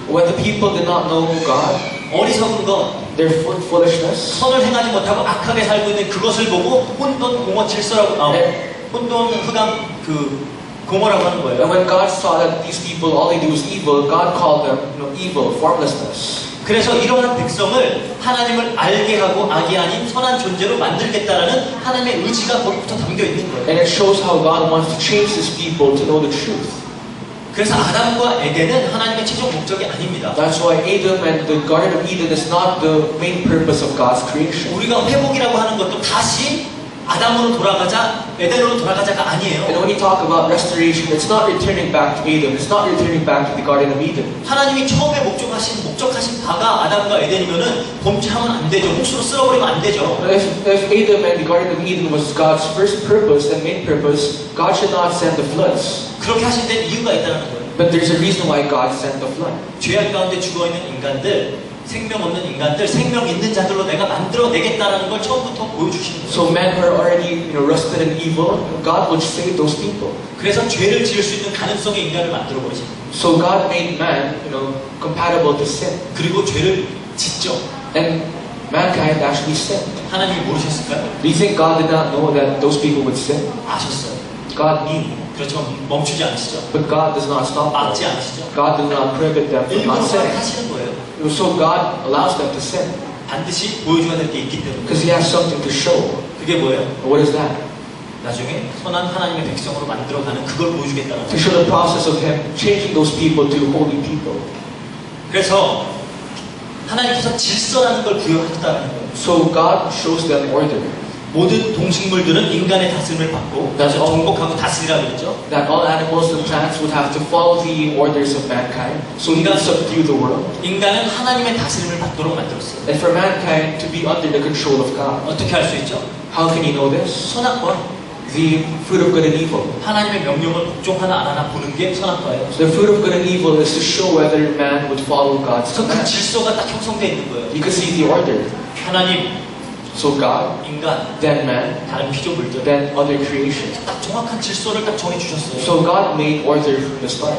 When the people did not know God, 어리석은 것, their foolishness, 선을 행하지 못하고 악하게 살고 있는 그것을 보고 혼돈, 공허, 질서라고 혼돈, 흑암, 공허라고 하는 거예요. and when God saw that these people, all they do is evil, God called them evil, formlessness. 그래서 이러한 백성을 하나님을 알게 하고 악이 아닌 선한 존재로 만들겠다라는 하나님의 의지가 거기부터 담겨 있는 거예요. And it shows how God wants to change His people to know the truth. 그래서 아담과 에덴은 하나님의 최종 목적이 아닙니다. That's why Adam and the Garden of Eden is not the main purpose of God's creation. 우리가 회복이라고 하는 것도 다시 아담으로 돌아가자, 에덴으로 돌아가자가 아니에요. And when you talk about restoration, it's not returning back to Adam. It's not returning back to the Garden of Eden. 하나님이 처음에 목적하신 바가 아담과 에덴이면은 범죄하면 안 되죠. 홍수로 쓸어버리면 안 되죠. If Adam and the Garden of Eden was God's first purpose and main purpose, God should not send the floods. 그렇게 하신 데는 이유가 있다는 거예요. But there's a reason why God sent the flood. 죄악 가운데 죽어있는 인간들, 생명 없는 인간들, 생명 있는 자들로 내가 만들어내겠다라는 걸 처음부터 보여주시는 거예요. So men who are already rusted and evil, God would save those people. 그래서 죄를 지을 수 있는 가능성의 인간을 만들어 버리신 거예요. So God made man, compatible to sin. 그리고 죄를 짓죠. And mankind actually sinned. 하나님이 모르셨을까요? Do you think God did not know that those people would sin? 아셨어요. God knew. 그렇죠. 멈추지 않으시죠. But God does not stop them. 막지 않으시죠. God does not prohibit them from 일부러 not sinning. 하시는 거예요. So God allows them to sin. 반드시 보여줘야 될 게 있기 때문에. Because He has something to show. 그게 뭐예요? What is that? 나중에 선한 하나님의 백성으로 만들어가는 그걸 보여주겠다는 To 거예요. show the process of Him changing those people to holy people. 그래서 하나님께서 질서라는 걸 부여하셨다는 거예요. So God shows them order. 모든 동식물들은 인간의 다스림을 받고 그래서 정복하고 다스리라고 그랬죠. That all animals and plants would have to follow the orders of mankind, so He can subdue the world. 인간은 하나님의 다스림을 받도록 만들었어요. And for mankind to be under the control of God. 어떻게 할 수 있죠? How can you know this? 선악과 The fruit of good and evil. 하나님의 명령을 복종하나 안 하나 보는 게 선악과예요. The fruit of good and evil is to show whether man would follow God's 그 command. 질서가 딱 형성되어 있는 거예요. You can see the order. 하나님, So God, 인간, then man, 다른 피조물들 then other creation. 딱 정확한 질서를 딱 정해주셨어요. So God made order from the start.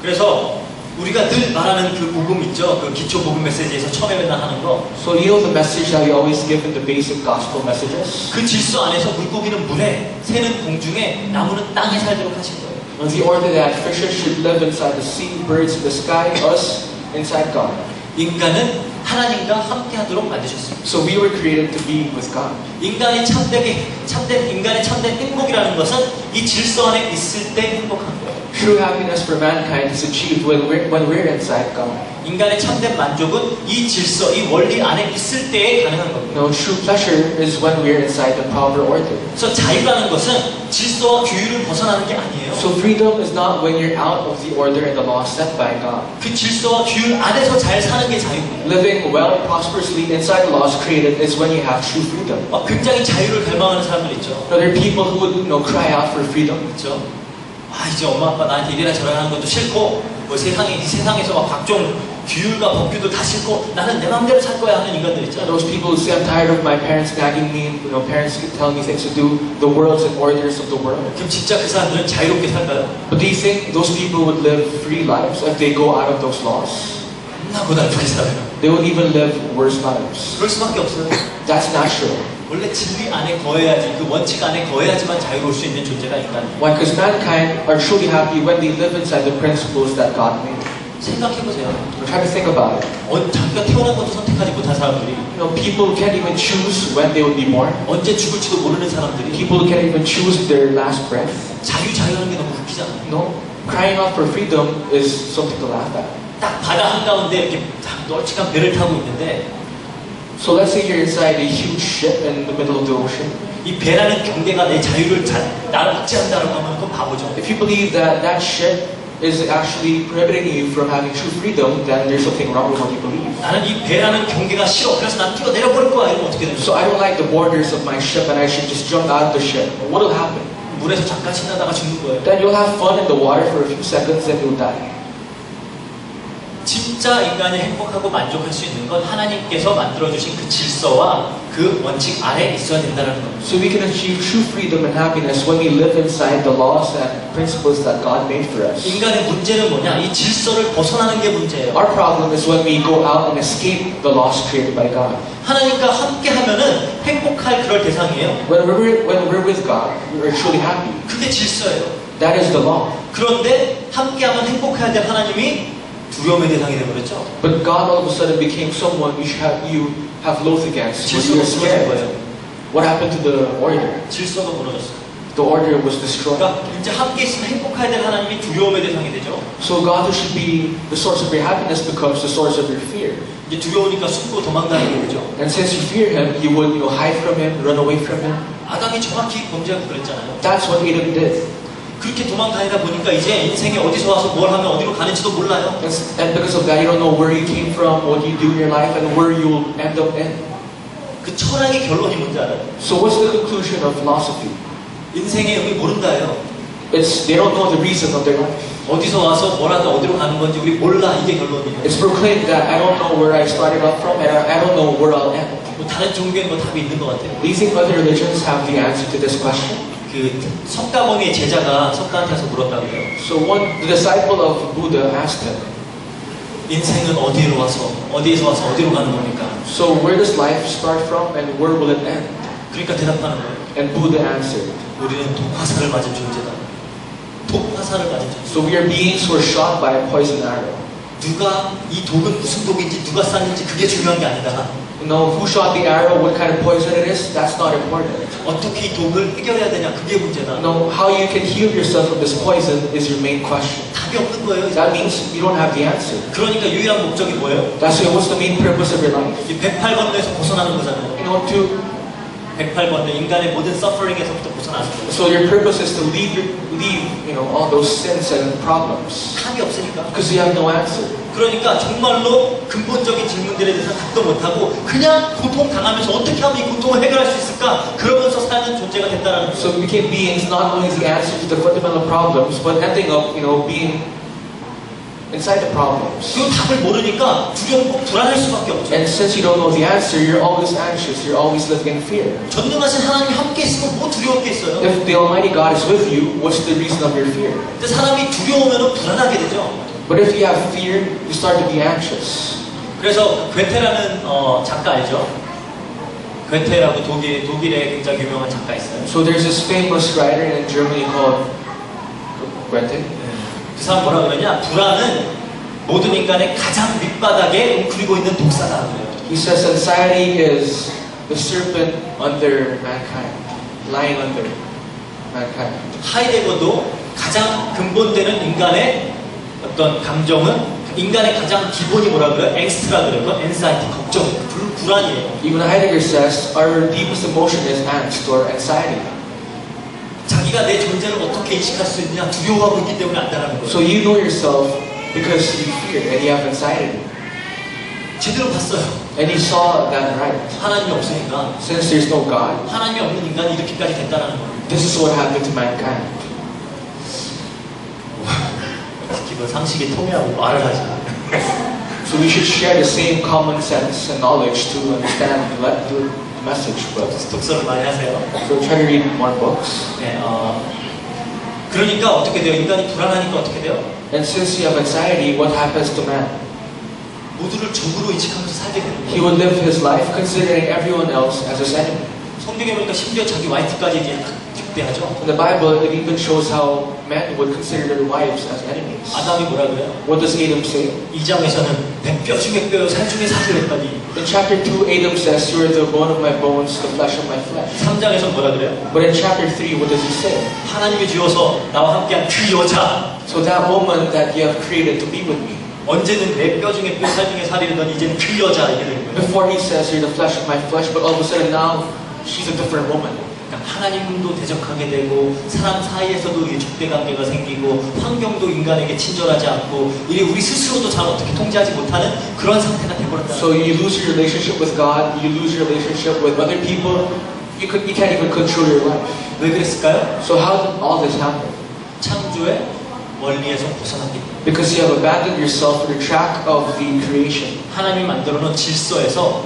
그래서 우리가 늘 말하는 그 복음 있죠? 그 기초 복음 메시지에서 처음에 맨날 하는 거. So you know the message that we always give in the basic gospel messages? 그 질서 안에서 물고기는 물에, 새는 공중에, 나무는 땅에 살도록 하신 거예요. The order that fishes should live inside the sea, birds in the sky, us inside God. 인간은 하나님과 함께하도록 만드셨습니다. So we were created to be with God. 인간의 인간의 참된 행복이라는 것은 이 질서 안에 있을 때 행복한 거예요. True happiness for mankind is achieved when we're inside God. 인간의 참된 만족은 이 질서, 이 원리 안에 있을 때에 가능한 겁니다. No, true pleasure is when we're inside the proper order. 그래서 자유라는 것은 질서와 규율을 벗어나는 게 아니에요. So freedom is not when you're out of the order and the law set by God. 그 질서와 규율 안에서 잘 사는 게 자유입니다. Living well, prosperously inside the laws created is when you have true freedom. 굉장히 자유를 갈망하는 사람들 있죠. Now, there are people who would, cry out for freedom. 그렇죠? 이제 엄마 아빠 나한테 이래라 저래라 하는 것도 싫고 뭐 세상에서 막 각종 규율과 법규도 다 싫고 나는 내 마음대로 살 거야 하는 인간들 있잖아요. Those people who say, I'm tired of my parents nagging me, parents telling me things to do, the worlds and orders of the world. 그럼 진짜 그 사람들은 자유롭게 살까요? But do you think those people would live free lives if they go out of those laws? 나 고달프게 살아요. They would even live worse lives. 그럴 수밖에 없어요. That's natural. 원래 진리 안에 거해야지, 그 원칙 안에 거해야지만 자유로울 수 있는 존재가 인간이에요. Why? Because mankind are truly happy when they live inside the principles that God made. 생각해보세요. Try to think about it. 자기가 태어난 것도 선택하지 못한 사람들이 People can't even choose when they will be born. 언제 죽을지도 모르는 사람들이 People can't even choose their last breath. 자유하는 게 너무 웃기잖아요. No, crying out for freedom is something to laugh at. 딱 바다 한가운데 이렇게 딱 널찍한 배를 타고 있는데 So let's say you're inside a huge ship in the middle of the ocean. 이 배라는 경계가 내 자유를 나를 억제한다고 하면 그건 바보죠. If you believe that that ship is actually prohibiting you from having true freedom, then there's something wrong with what you believe. 나는 이 배라는 경계가 싫어. 그래서 난 뛰어 내려버릴 거야. 이러면 어떻게 되는 거야? So I don't like the borders of my ship and I should just jump out of the ship. What will happen? 물에서 잠깐 신나다가 죽는 거예요. Then you'll have fun in the water for a few seconds and you'll die. 진짜 인간이 행복하고 만족할 수 있는 건 하나님께서 만들어주신 그 질서와 그 원칙 아래에 있어야 된다는 겁니다. So we can achieve true freedom and happiness when we live inside the laws and principles that God made for us. 인간의 문제는 뭐냐? 이 질서를 벗어나는 게 문제예요. Our problem is when we go out and escape the laws created by God. 하나님과 함께 하면은 행복할 그럴 대상이에요. When we're with God, we're truly happy. 그게 질서예요. That is the law. 그런데 함께하면 행복해야 될 하나님이 두려움의 대상이 되어버렸죠. But God all of a sudden became someone you have loath against. You're scared. What happened to the order? 질서가 무너졌어요. The order was destroyed. 그러니까 이제 함께 있으면 행복해야 될 하나님이 두려움의 대상이 되죠. So God, who should be the source of your happiness, becomes the source of your fear. 이제 두려우니까 숨고 도망다니는 거죠. And since you fear Him, you would hide from Him, run away from Him. 아담이 정확히 범죄하고 그랬잖아요. That's what Adam did. 그렇게 도망다니다 보니까 이제 인생에 어디서 와서 뭘 하면 어디로 가는지도 몰라요. And because of that, you don't know where you came from, what you do in your life, and where you'll end up in. 그 철학의 결론이 뭔지 알아요? So what's the conclusion of philosophy? 인생의 의미 모른다예요. They don't know the reason of their life. 어디서 와서 뭘 하다 어디로 가는 건지 우리 몰라. 이게 결론이에요. It's proclaimed that I don't know where I started up from, and I don't know where I'll end. 뭐 다른 종교에 뭐 답이 있는 것 같아요. Do you think other religions have the answer to this question? 그 석가모니의 제자가 석가한테 가서 물었다고요. So the disciple of Buddha asked him, 인생은 어디로 와서 어디에서 와서 어디로 가는 겁니까? so where does life start from and where will it end? 그러니까 대답하는 거예요. And Buddha answered, 우리는 독화살을 맞은 존재다. 독화살을 맞은 존재. so we are beings who are shot by a poison arrow. 누가 이 독은 무슨 독인지 누가 쐈는지 그게 중요한 게 아니다. Who shot the arrow, what kind of poison it is, that's not important. 어떻게 이 독을 해결해야 되냐, 그게 문제다. No, how you can heal yourself from this poison is your main question. 답이 없는 거예요. That means you don't have the answer. 그러니까 유일한 목적이 뭐예요? That's what's the main purpose of your life. 이 108번뇌에서 벗어나는 거잖아요. You know, to 108번뇌, 인간의 모든 서퍼링에서부터 벗어나는 거예요. so your purpose is to leave you know all those sins and problems 답이 없으니까. because you have no answer. 그러니까 정말로 근본적인 질문들에 대해서 답도 못하고 그냥 고통 당하면서 어떻게 하면 이 고통을 해결할 수 있을까? 그러면서 사는 존재가 됐다라는 거예요. So we became beings not knowing the answer to the fundamental problems, but ending up, you know, being inside the problems. 그 답을 모르니까 두렵고 불안할 수밖에 없죠. And since you don't know the answer, you're always anxious. You're always living in fear. 전능하신 하나님이 함께 있으면 뭐 두려울 게 있어요? If the Almighty God is with you, what's the reason of your fear? 근데 사람이 두려우면 불안하게 되죠. But if you have fear, you start to be anxious. 그래서 괴테라는 작가 알죠? 괴테라고 독일에 굉장히 유명한 작가 있어요. So there's this famous writer in Germany called Goethe. 그 사람 뭐라 그러냐? 불안은 모든 인간의 가장 밑바닥에 웅크리고 있는 독사다 그래요. He says anxiety is the serpent under mankind, lying under mankind. 하이데거도 가장 근본되는 인간의 어떤 감정은 인간의 가장 기본이 뭐라 그래요? 앵스트라 그래요. 그건 anxiety, 걱정, 불안이에요. Even Heidegger says our deepest emotion is angst or anxiety. 자기가 내 존재를 어떻게 인식할 수 있냐 두려워하고 있기 때문에 안다라는 거예요. So you know yourself because you fear and you have anxiety. 제대로 봤어요. And you saw that right. 하나님이 없으니까 Since there's no God, 하나님이 없는 인간이 이렇게까지 됐다라는 거예요. this is what happened to mankind. 기본 상식이 통해하고 말을 하지. So we should share the same common sense and knowledge to understand the message. But 독서를 많이 하세요. so try to read more books. 네, 그러니까 어떻게 돼요? 인간이 불안하니까 어떻게 돼요? And since you have anxiety, what happens to man? 모두를 적으로 인식하면서 살게 되는 He 거예요. would live his life considering everyone else as his enemy. 성경에 보니까 심지어 자기 와이프까지 이제 적대하죠. In the Bible, it even shows how men would consider their wives as enemies. 아담이 뭐라 그래요? What does Adam say? 2장에서는 뼈 중에 뼈요, 살 중에 살이 했더니 In chapter 2, Adam says, "You are the bone of my bones, the flesh of my flesh." 3장에서는 뭐라 그래요? But in chapter 3, what does he say? 하나님이 지어서 나와 함께한 그 여자 So that woman that you have created to be with me. 언제는 내 뼈 중에 뼈, 살 중에 살이 했더니 이제는 그 여자 이게 되는 거예요. Before he says, "You're the flesh of my flesh," but all of a sudden now, she's a different woman. 그러니까 하나님도 대적하게 되고 사람 사이에서도 적대 관계가 생기고 환경도 인간에게 친절하지 않고 이게 우리 스스로도 잘 어떻게 통제하지 못하는 그런 상태가 돼버렸다. So you lose your relationship with God, you lose your relationship with other people, you can't even control your life. 왜 그랬을까요? So how did all this happen? 창조의 원리에서 벗어났기 때문에 Because you have abandoned yourself for the track of the creation. 하나님이 만들어놓은 질서에서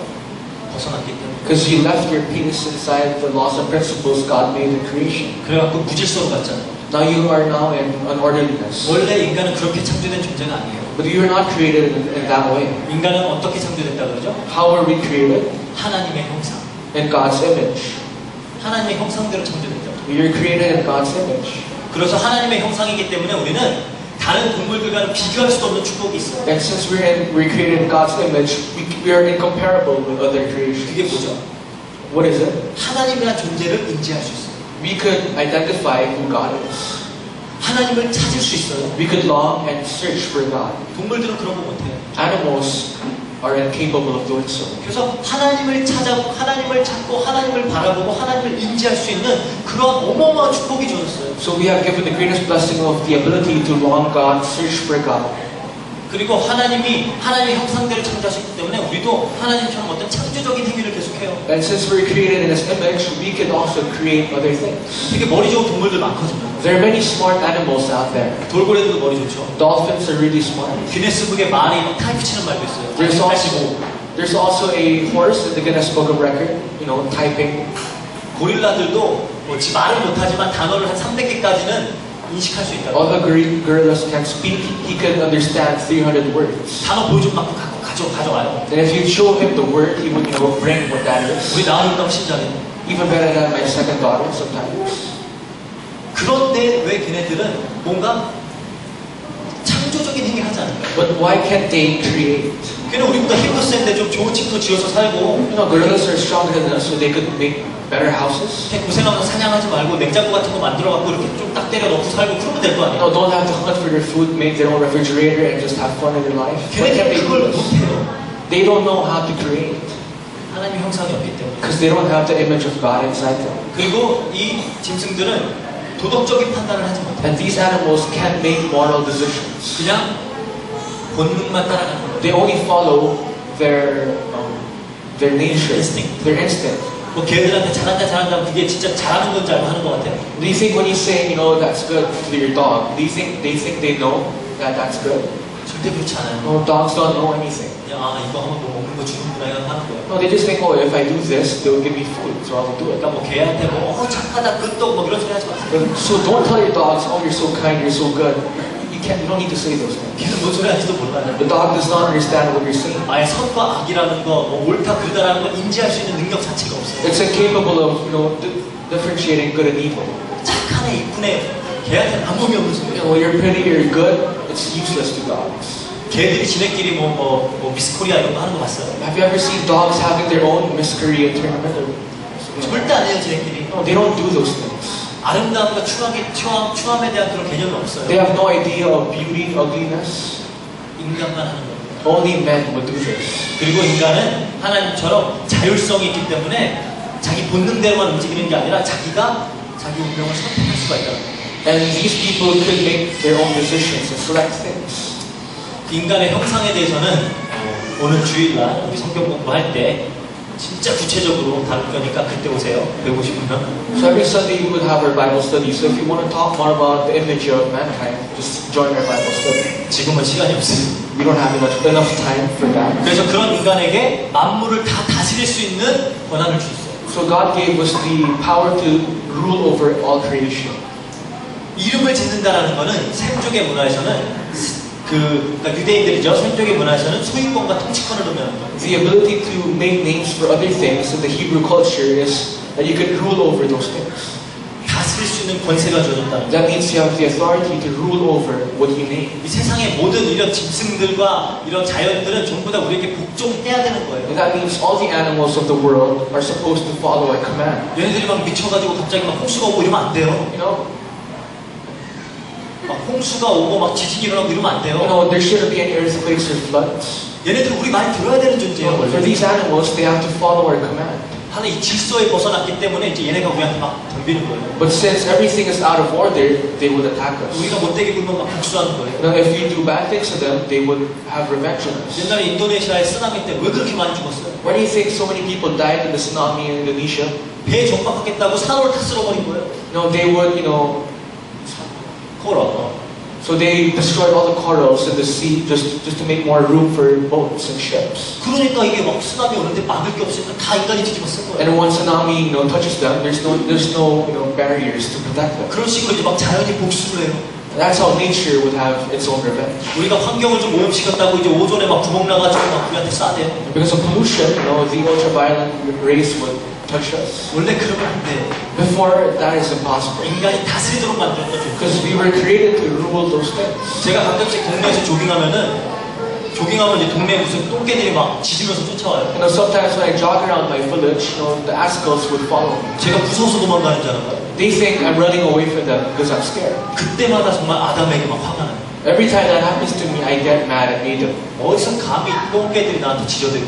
벗어났기 때문에 Because you left your peace inside the laws and principles God made in creation. 그래갖고 무질서로 갔잖아요. Now you are now in unorderliness. 원래 인간은 그렇게 창조된 존재가 아니에요. But you are not created in that way. 인간은 어떻게 창조됐다 그러죠? How are we created? 하나님의 형상. In God's image. 하나님의 형상대로 창조됐죠. You're created in God's image. 그래서 하나님의 형상이기 때문에 우리는 다른 동물들과는 비교할 수도 없는 축복이 있어요. And since we're created in God's image, we are incomparable with other creations. 그게 뭐죠? What is it? 하나님이라는 존재를 인지할 수 있어요. We could identify who God is. 하나님을 찾을 수 있어요. We could long and search for God. 동물들은 그런 거 못해요. Animals are incapable of doing so. 그래서 하나님을 찾고 하나님을 바라보고 하나님을 인지할 수 있는 그런 어마어마한 축복이 주어졌어요. So we have given the greatest blessing of the ability to long God, search for God. 그리고 하나님의 형상대로 창조하셨기 때문에 우리도 하나님처럼 어떤 창조적인 행위를 계속해요. And since we're created in His image, we can also create other things. 되게 머리 좋은 동물들 많거든요. There are many smart animals out there. 돌고래들도 머리 좋죠. Dolphins are really smart. 기네스북에 말이 막 타이프 치는 말도 있어요. There's also a horse in the Guinness Book of Record, typing. 고릴라들도 말은 못하지만 단어를 한 300개까지는 인식할 수 있다. Although gorillas can speak, he can understand 300 words. 단어 보여주면 막 가져와요. And if you show him the word, he would bring what that is. 우리 나은이보다 훨씬 잘해. Even better than my second daughter sometimes. 그런데 왜 걔네들은 뭔가 창조적인 행위를 하지 않을까요? But why can't they create? 걔는 우리보다 힘도 센데 좀 좋은 집도 지어서 살고 Gorillas are stronger than us, so they could make better houses. 이렇게 고생하면서 사냥하지 말고 냉장고 같은 거 만들어갖고 이렇게 좀 딱 때려 넣고 살고 그러면 될 거 아니에요. No, don't have to hunt for their food, make their own refrigerator, and just have fun in their life. Why can't 걔네들은 they do 그걸 this? 못해요. They don't know how to create 하나님의 형상이 없기 때문에. because they don't have the image of God inside them. 그리고 이 짐승들은 도덕적인 판단을 하지 못해요. And these animals can't make moral decisions. 그냥 본능만 따라가는 거예요. They only follow their nature, Instinct. their instinct. 뭐 걔들한테 잘한다 그게 진짜 잘하는 건지 알고 하는 것 같아요. Do you think when you say, you know, that's good to your dog, do you think they know that that's good? 절대 그렇지 않아요. No, dogs don't know anything. 그냥 아 이거 하면 뭐 먹는 거 주는구나 이런 하는 거예요. No, they just think, oh, if I do this, they'll give me food, so I'll do it. 그러니까 뭐 개한테 뭐 착하다 끄떡 뭐 이런 소리 하지 마세요. So don't tell your dogs, oh, you're so kind, you're so good. You don't need to say those things. 걔는 뭔 소리 하는지도 몰라요. The dog does not understand what you're saying. 아예 선과 악이라는 거, 뭐 옳다 그르다라는 걸 인지할 수 있는 능력 자체가 없어요. It's incapable of, you know, differentiating good and evil. 착하네 이쁘네 걔한테는 아무 의미 없는 You 소리예요. know, you're pretty, you're good, it's useless to dogs. 걔들이 지네끼리 뭐 미스코리아 이런 거 하는 거 봤어요? Have you ever seen dogs having their own Miss Korea tournament? 절대 안 해요 지네끼리. No, they don't do those things. 아름다움과 추함에 대한 그런 개념이 없어요. They have no idea of beauty, ugliness. 인간만 하는 거예요. Only men would do this. 그리고 인간은 하나님처럼 자율성이 있기 때문에 자기 본능대로만 움직이는 게 아니라 자기가 자기 운명을 선택할 수가 있다. And these people could make their own decisions and select things. 인간의 형상에 대해서는 오늘 주일날 우리 성경 공부할 때 진짜 구체적으로 다룰 거니까 그때 오세요. 배우고 싶으면. So every Sunday we would have our Bible study. So if you want to talk more about the image of mankind, just join our Bible study. 지금은 시간이 없어요. We don't have enough time for that. 그래서 그런 인간에게 만물을 다 다스릴 수 있는 권한을 주셨어요. So God gave us the power to rule over all creation. 이름을 짓는다라는 거는 샘족의 문화에서는 그러니까 유대인들이죠. 샘족의 문화에서는 소유권과 통치권을 의미하는 거예요. The ability to make names for other things in the Hebrew culture is that you can rule over those things. 다스릴 수 있는 권세가 주어졌다는 거예요. That means you have the authority to rule over what you name. 이 세상의 모든 이런 짐승들과 이런 자연들은 전부 다 우리에게 복종해야 되는 거예요. And that means all the animals of the world are supposed to follow our command. 얘네들이 막 미쳐가지고 갑자기 막 홍수가 오고 이러면 안 돼요. You know, 막 홍수가 오고 막 지진이 일어나고 이러면 안 돼요. there shouldn't be any earthquakes or floods. 얘네들은 우리 말이 들어야 되는 존재예요. For 원래. these animals, they have to follow our command. 하는 이 질서에 벗어났기 때문에 이제 얘네가 우리한테 막 덤비는 거예요. But since everything is out of order, they would attack us. 우리가 못되게 굴면 막 복수하는 거예요. If we do bad things to them, they would have revenge on us. 옛날에 인도네시아의 쓰나미 때 왜 그렇게 많이 죽었어요? Why do you think so many people died in the tsunami in Indonesia? 배에 정박하겠다고 산호를 다 쓸어버린 거예요. They would, 코러. so they destroyed all the corals in the sea just to make more room for boats and ships. 그러니까 이게 막 쓰나미 오는데 막을 게 없으니까 다 인간이 뒤집어 쓴 거예요. And when tsunami, touches them, there's no barriers to protect them. 그런 식으로 이제 막 자연이 복수를 해요. That's how nature would have its own revenge. 우리가 환경을 좀 오염시켰다고 이제 오존에 막 구멍 나가지고 막 우리한테 쏴대요. Because of pollution, the ultraviolet rays would touch us. 원래 그러면 안 돼. Before, that is impossible. 인간이 다스리도록 만들었던 존재. Because we were created to rule those things. 제가 가끔씩 동네에서 조깅하면 이제 동네에 무슨 똥개들이 막 짖으면서 쫓아와요. Sometimes when I jog around my village, the ascals would follow me. 제가 무서워서 도망가는 줄 알아요. They think I'm running away from them because I'm scared. 그때마다 정말 아담에게 막 화가 나요. Every time that happens to me, I get mad at Adam. 어디서 감히 똥개들이 나한테 짖어대고.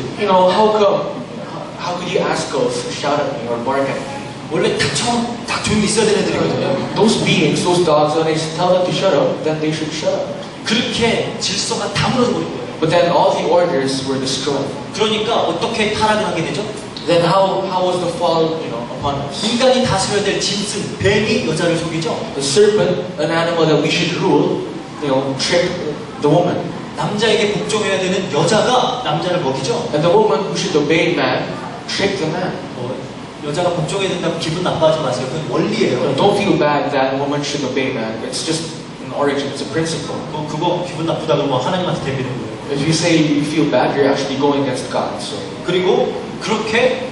How could you ascals shout at me or bark at me? 원래 딱 조용히 있어야 되는 애들이거든요. Those beings, those dogs, when I tell them to shut up, then they should shut up. 그렇게 질서가 다 무너져 버린 거예요. But then all the orders were destroyed. 그러니까 어떻게 타락을 하게 되죠? Then how was the fall, upon us? 인간이 다스려야 될 짐승, 뱀이 여자를 속이죠. The serpent, an animal that we should rule, tricked the woman. 남자에게 복종해야 되는 여자가 남자를 먹이죠. And the woman who should obey man, tricked the man. 여자가 복종해야 된다고 기분 나빠하지 마세요. 그건 원리예요. Don't feel bad that a woman should obey man. It's just an origin, it's a principle. 그거 기분 나쁘다 그러면 하나님한테 대비는 거예요. If you say you feel bad, you're actually going against God. So. 그리고 그렇게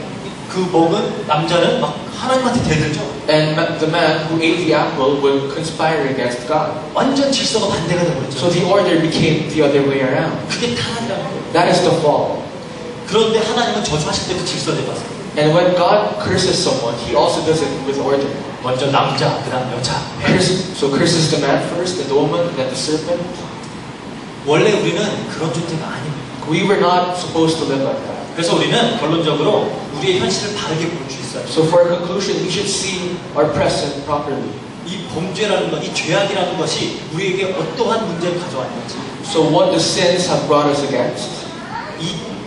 그 먹은 남자는 막 하나님한테 대들죠. And the man who ate the apple would conspire against God. 완전 질서가 반대가 되버렸죠. So the order became the other way around. 그게 타락이라는 거예요. That is the fall. 그런데 하나님은 저주하실 때도 질서를 해봤어요. And when God curses someone, He also does it with order. 먼저 남자, 그다음 여자. So curses the man first, then the woman, then the serpent. 원래 우리는 그런 존재가 아닙니다. We were not supposed to live like that. 그래서 우리는 결론적으로 우리의 현실을 바르게 볼 수 있어요. So for a conclusion, we should see our present properly. 이 범죄라는 것, 이 죄악이라는 것이 우리에게 어떠한 문제를 가져왔는지. So what the sins have brought us against.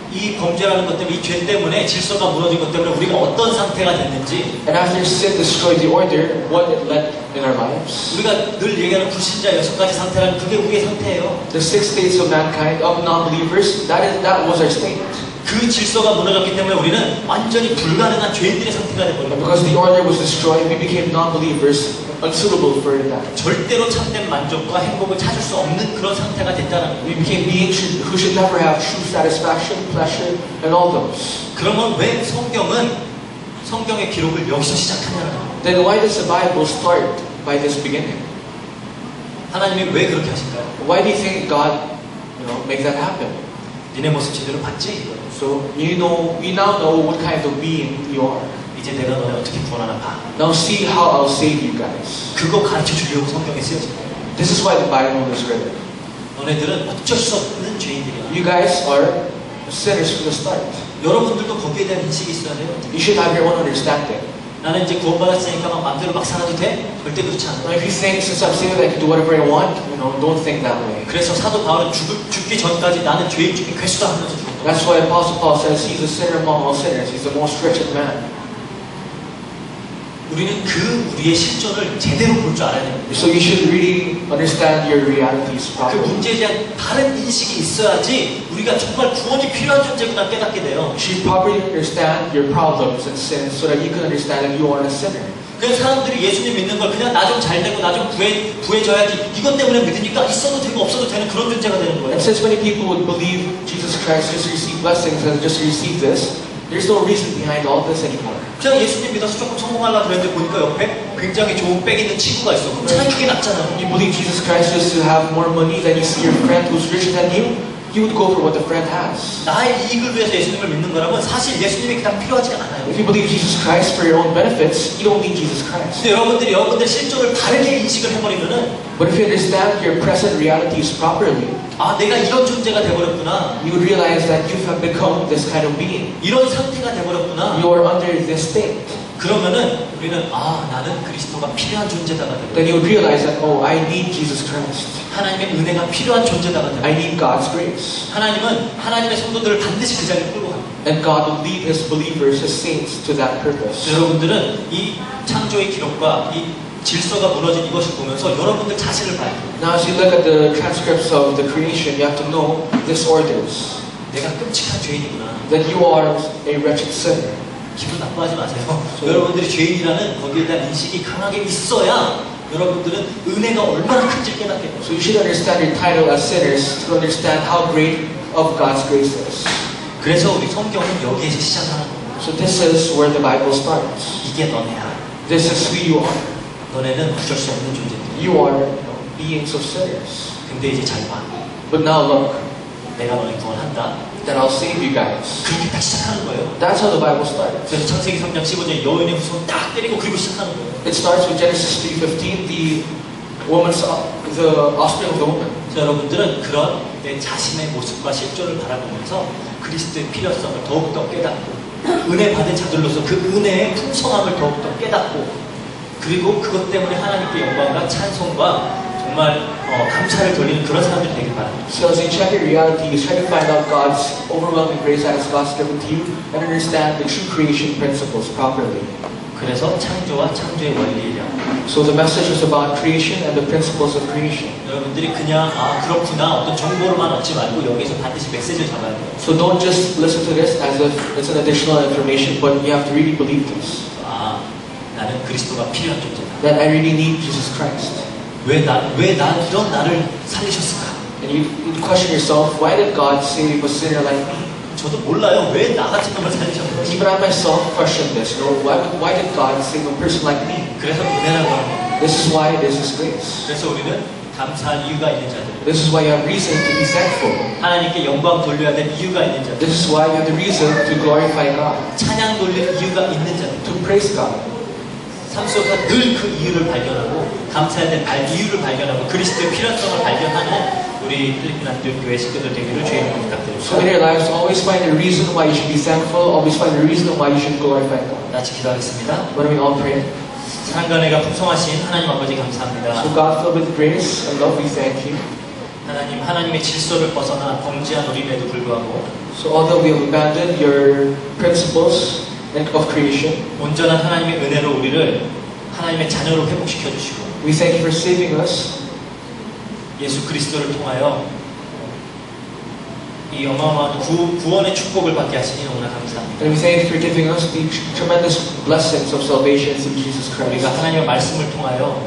이 범죄라는 것 때문에, 이 죄 때문에 질서가 무너진 것 때문에 우리가 어떤 상태가 됐는지. And after sin destroyed the order, what it led in our lives. 우리가 늘 얘기하는 불신자 6가지 상태라는 그게 우리의 상태예요. The 6 states of mankind, of non-believers, that was our state. 그 질서가 무너졌기 때문에 우리는 완전히 불가능한 죄인들의 상태가 되버렸어요. Because the order was destroyed, we became non-believers, unsuitable for that. 절대로 참된 만족과 행복을 찾을 수 없는 그런 상태가 됐다는 거예요. We became beings who should never have true satisfaction, pleasure, and all those. 그러면 왜 성경의 기록을 여기서 시작하냐는 거예요. Then why does the Bible start by this beginning? 하나님이 왜 그렇게 하실까요? Why do you think God, make that happen? 니네 모습 제대로 봤지? So we now know what kind of being you are. 이제 내가 너네 어떻게 구원하나 봐. Now see how I'll save you guys. 그거 가르쳐 주려고 성경에 쓰여진 거예요. This is why the Bible is written. 너네들은 어쩔 수 없는 죄인들이야. You guys are sinners from the start. 여러분들도 거기에 대한 인식이 있어야 돼요. You should have your own understanding. 나는 이제 구원받았으니까 막 마음대로 막 살아도 돼? 절대 그렇지 않아. Now if you think since I'm saved I can do whatever I want, don't think that way. 그래서 사도 바울은 죽기 전까지 나는 죄인 중에 괴수다 하면서 죽었다. That's why Apostle Paul says he's a sinner among all sinners. He's the most wretched man. 우리는 우리의 실존을 제대로 볼 줄 알아야 됩니다. So you should really understand your realities 그 properly. 문제에 대한 다른 인식이 있어야지 우리가 정말 구원이 필요한 존재구나 깨닫게 돼요. You should properly understand your problems and sins so that you can understand that you are a sinner. 그래서 사람들이 예수님 믿는 걸 그냥 나 좀 잘 되고 나 좀 부해져야지 이것 때문에 믿으니까 있어도 되고 없어도 되는 그런 존재가 되는 거예요. And since many people would believe Jesus Christ just to receive blessings and just to receive this, there's no reason behind all this anymore. 그냥 예수님 믿어서 조금 성공하려고 그랬는데 보니까 옆에 굉장히 좋은 백 있는 친구가 있어. 그럼 차라리 그게 낫잖아요. You believe Jesus Christ just to have more money than you see your friend who's richer than you would go for what the friend has. 나의 이익을 위해서 예수님을 믿는 거라면 사실 예수님이 그냥 필요하지가 않아요. If you believe Jesus Christ for your own benefits, you don't need Jesus Christ. 근데 여러분들 실존을 다르게 인식을 해버리면은 But if you understand your present realities properly, 내가 이런 존재가 돼버렸구나. you would realize that you have become this kind of being. 이런 상태가 돼버렸구나. You are under this state. 그러면은 우리는 나는 그리스도가 필요한 존재다가 되고 Then you would realize that, I need Jesus Christ. 하나님의 은혜가 필요한 존재다가 되고 I need God's grace. 하나님은 하나님의 성도들을 반드시 그 자리에 끌고 갑니다. And God will lead His believers, His saints to that purpose. 여러분들은 이 창조의 기록과 이 질서가 무너진 이것을 보면서 여러분들 자신을 봐야 돼요. Now as you look at the transcripts of the creation, you have to know this orders. 내가 끔찍한 죄인이구나. That you are a wretched sinner. 기분 나빠하지 마세요. 여러분들이 죄인이라는 거기에 대한 인식이 강하게 있어야 여러분들은 은혜가 얼마나 큰지 깨닫게 돼요. So you should understand your title as sinners to understand how great of God's grace is. 그래서 우리 성경은 여기에서 시작하는 거예요. So this is where the Bible starts. 이게 너네야. This is who you are. 너네는 어쩔 수 없는 존재들. You are beings of sinners. 근데 이제 잘 봐. But now look, 내가 너네 구원한다. that I'll save you guys. 그렇게 딱 시작하는 거예요. That's how the Bible starts. 그래서 창세기 3장 15절에 여인의 후손 딱 때리고 그리고 시작하는 거예요. It starts with Genesis 3:15, the offspring of the woman. 여러분들은 그런 내 자신의 모습과 실존을 바라보면서 그리스도의 필요성을 더욱더 깨닫고 은혜 받은 자들로서 그 은혜의 풍성함을 더욱더 깨닫고 그리고 그것 때문에 하나님께 영광과 찬송과 정말 감사를 돌리는 그런 사람들이 되길 바랍니다. So as you check your realities, try to find out God's overwhelming grace that is God's given to you and understand the true creation principles properly. 그래서 창조와 창조의 원리를 So the message is about creation and the principles of creation. 여러분들이 그냥 그렇구나 어떤 정보로만 얻지 말고 여기서 반드시 메시지를 잡아야 돼요. So don't just listen to this as if it's an additional information, but you have to really believe this. 나는 그리스도가 필요한 존재다. That I really need Jesus Christ. 왜 이런 나를 살리셨을까? And you question yourself, why did God save a sinner like me? 저도 몰라요. 왜 나 같은 놈을 살리셨는지. Even I myself question this. Why did God save a person like me? 그래서 은혜라고 하는 거예요. This is why this is grace. 그래서 우리는 감사할 이유가 있는 자들. This is why you have reason to be thankful. 하나님께 영광 돌려야 될 이유가 있는 자들. This is why you have the reason to glorify God. 찬양 돌릴 이유가 있는 자들. To praise God. 삶 속에서 늘 그 이유를 발견하고 감사해야 될 이유를 발견하고 그리스도의 필요성을 발견하는 우리 필리핀안디옥교회 식구들 되기를 주의 이름으로 부탁드립니다. So in your lives, always find the reason why you should be thankful. Always find the reason why you should glorify God. 같이 기도하겠습니다. When we all pray. 사랑과 은혜가 풍성하신 하나님 아버지 감사합니다. So God filled with grace and love, we thank you. 하나님, 하나님의 질서를 벗어나 범죄한 우리임에도 불구하고 So although we have abandoned your principles of creation, 온전한 하나님의 은혜로 우리를 하나님의 자녀로 회복시켜 주시고 we thank you for saving us. 예수 그리스도를 통하여 이 어마어마한 구원의 축복을 받게 하시니 너무나 감사합니다. And we thank you for giving us the tremendous blessings of salvation through Jesus Christ. 우리가 하나님의 말씀을 통하여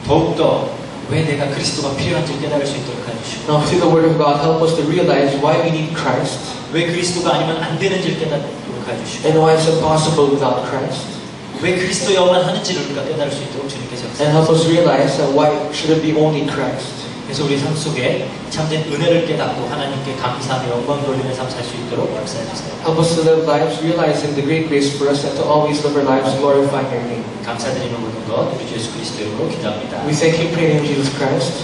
더욱더 왜 내가 그리스도가 필요한지 깨달을 수 있도록 해주시고 Now through the Word of God, help us to realize why we need Christ 왜 그리스도가 아니면 안 되는지를 깨닫도록 해주시고 and why it's impossible without Christ. 왜 그리스도여만 하는지를 우리가 깨달을 수 있도록 주님께서 And help us realize that why should it be only Christ. 그래서 우리 삶 속에 참된 은혜를 깨닫고 하나님께 감사하며 영광 돌리는 삶 살 수 있도록 역사해 주세요. Help us to live lives realizing the great grace for us and to always live our lives glorifying your name. 감사드리는 모든 것 우리 주 예수 그리스도 이름으로 기도합니다. We thank you, pray in Jesus Christ.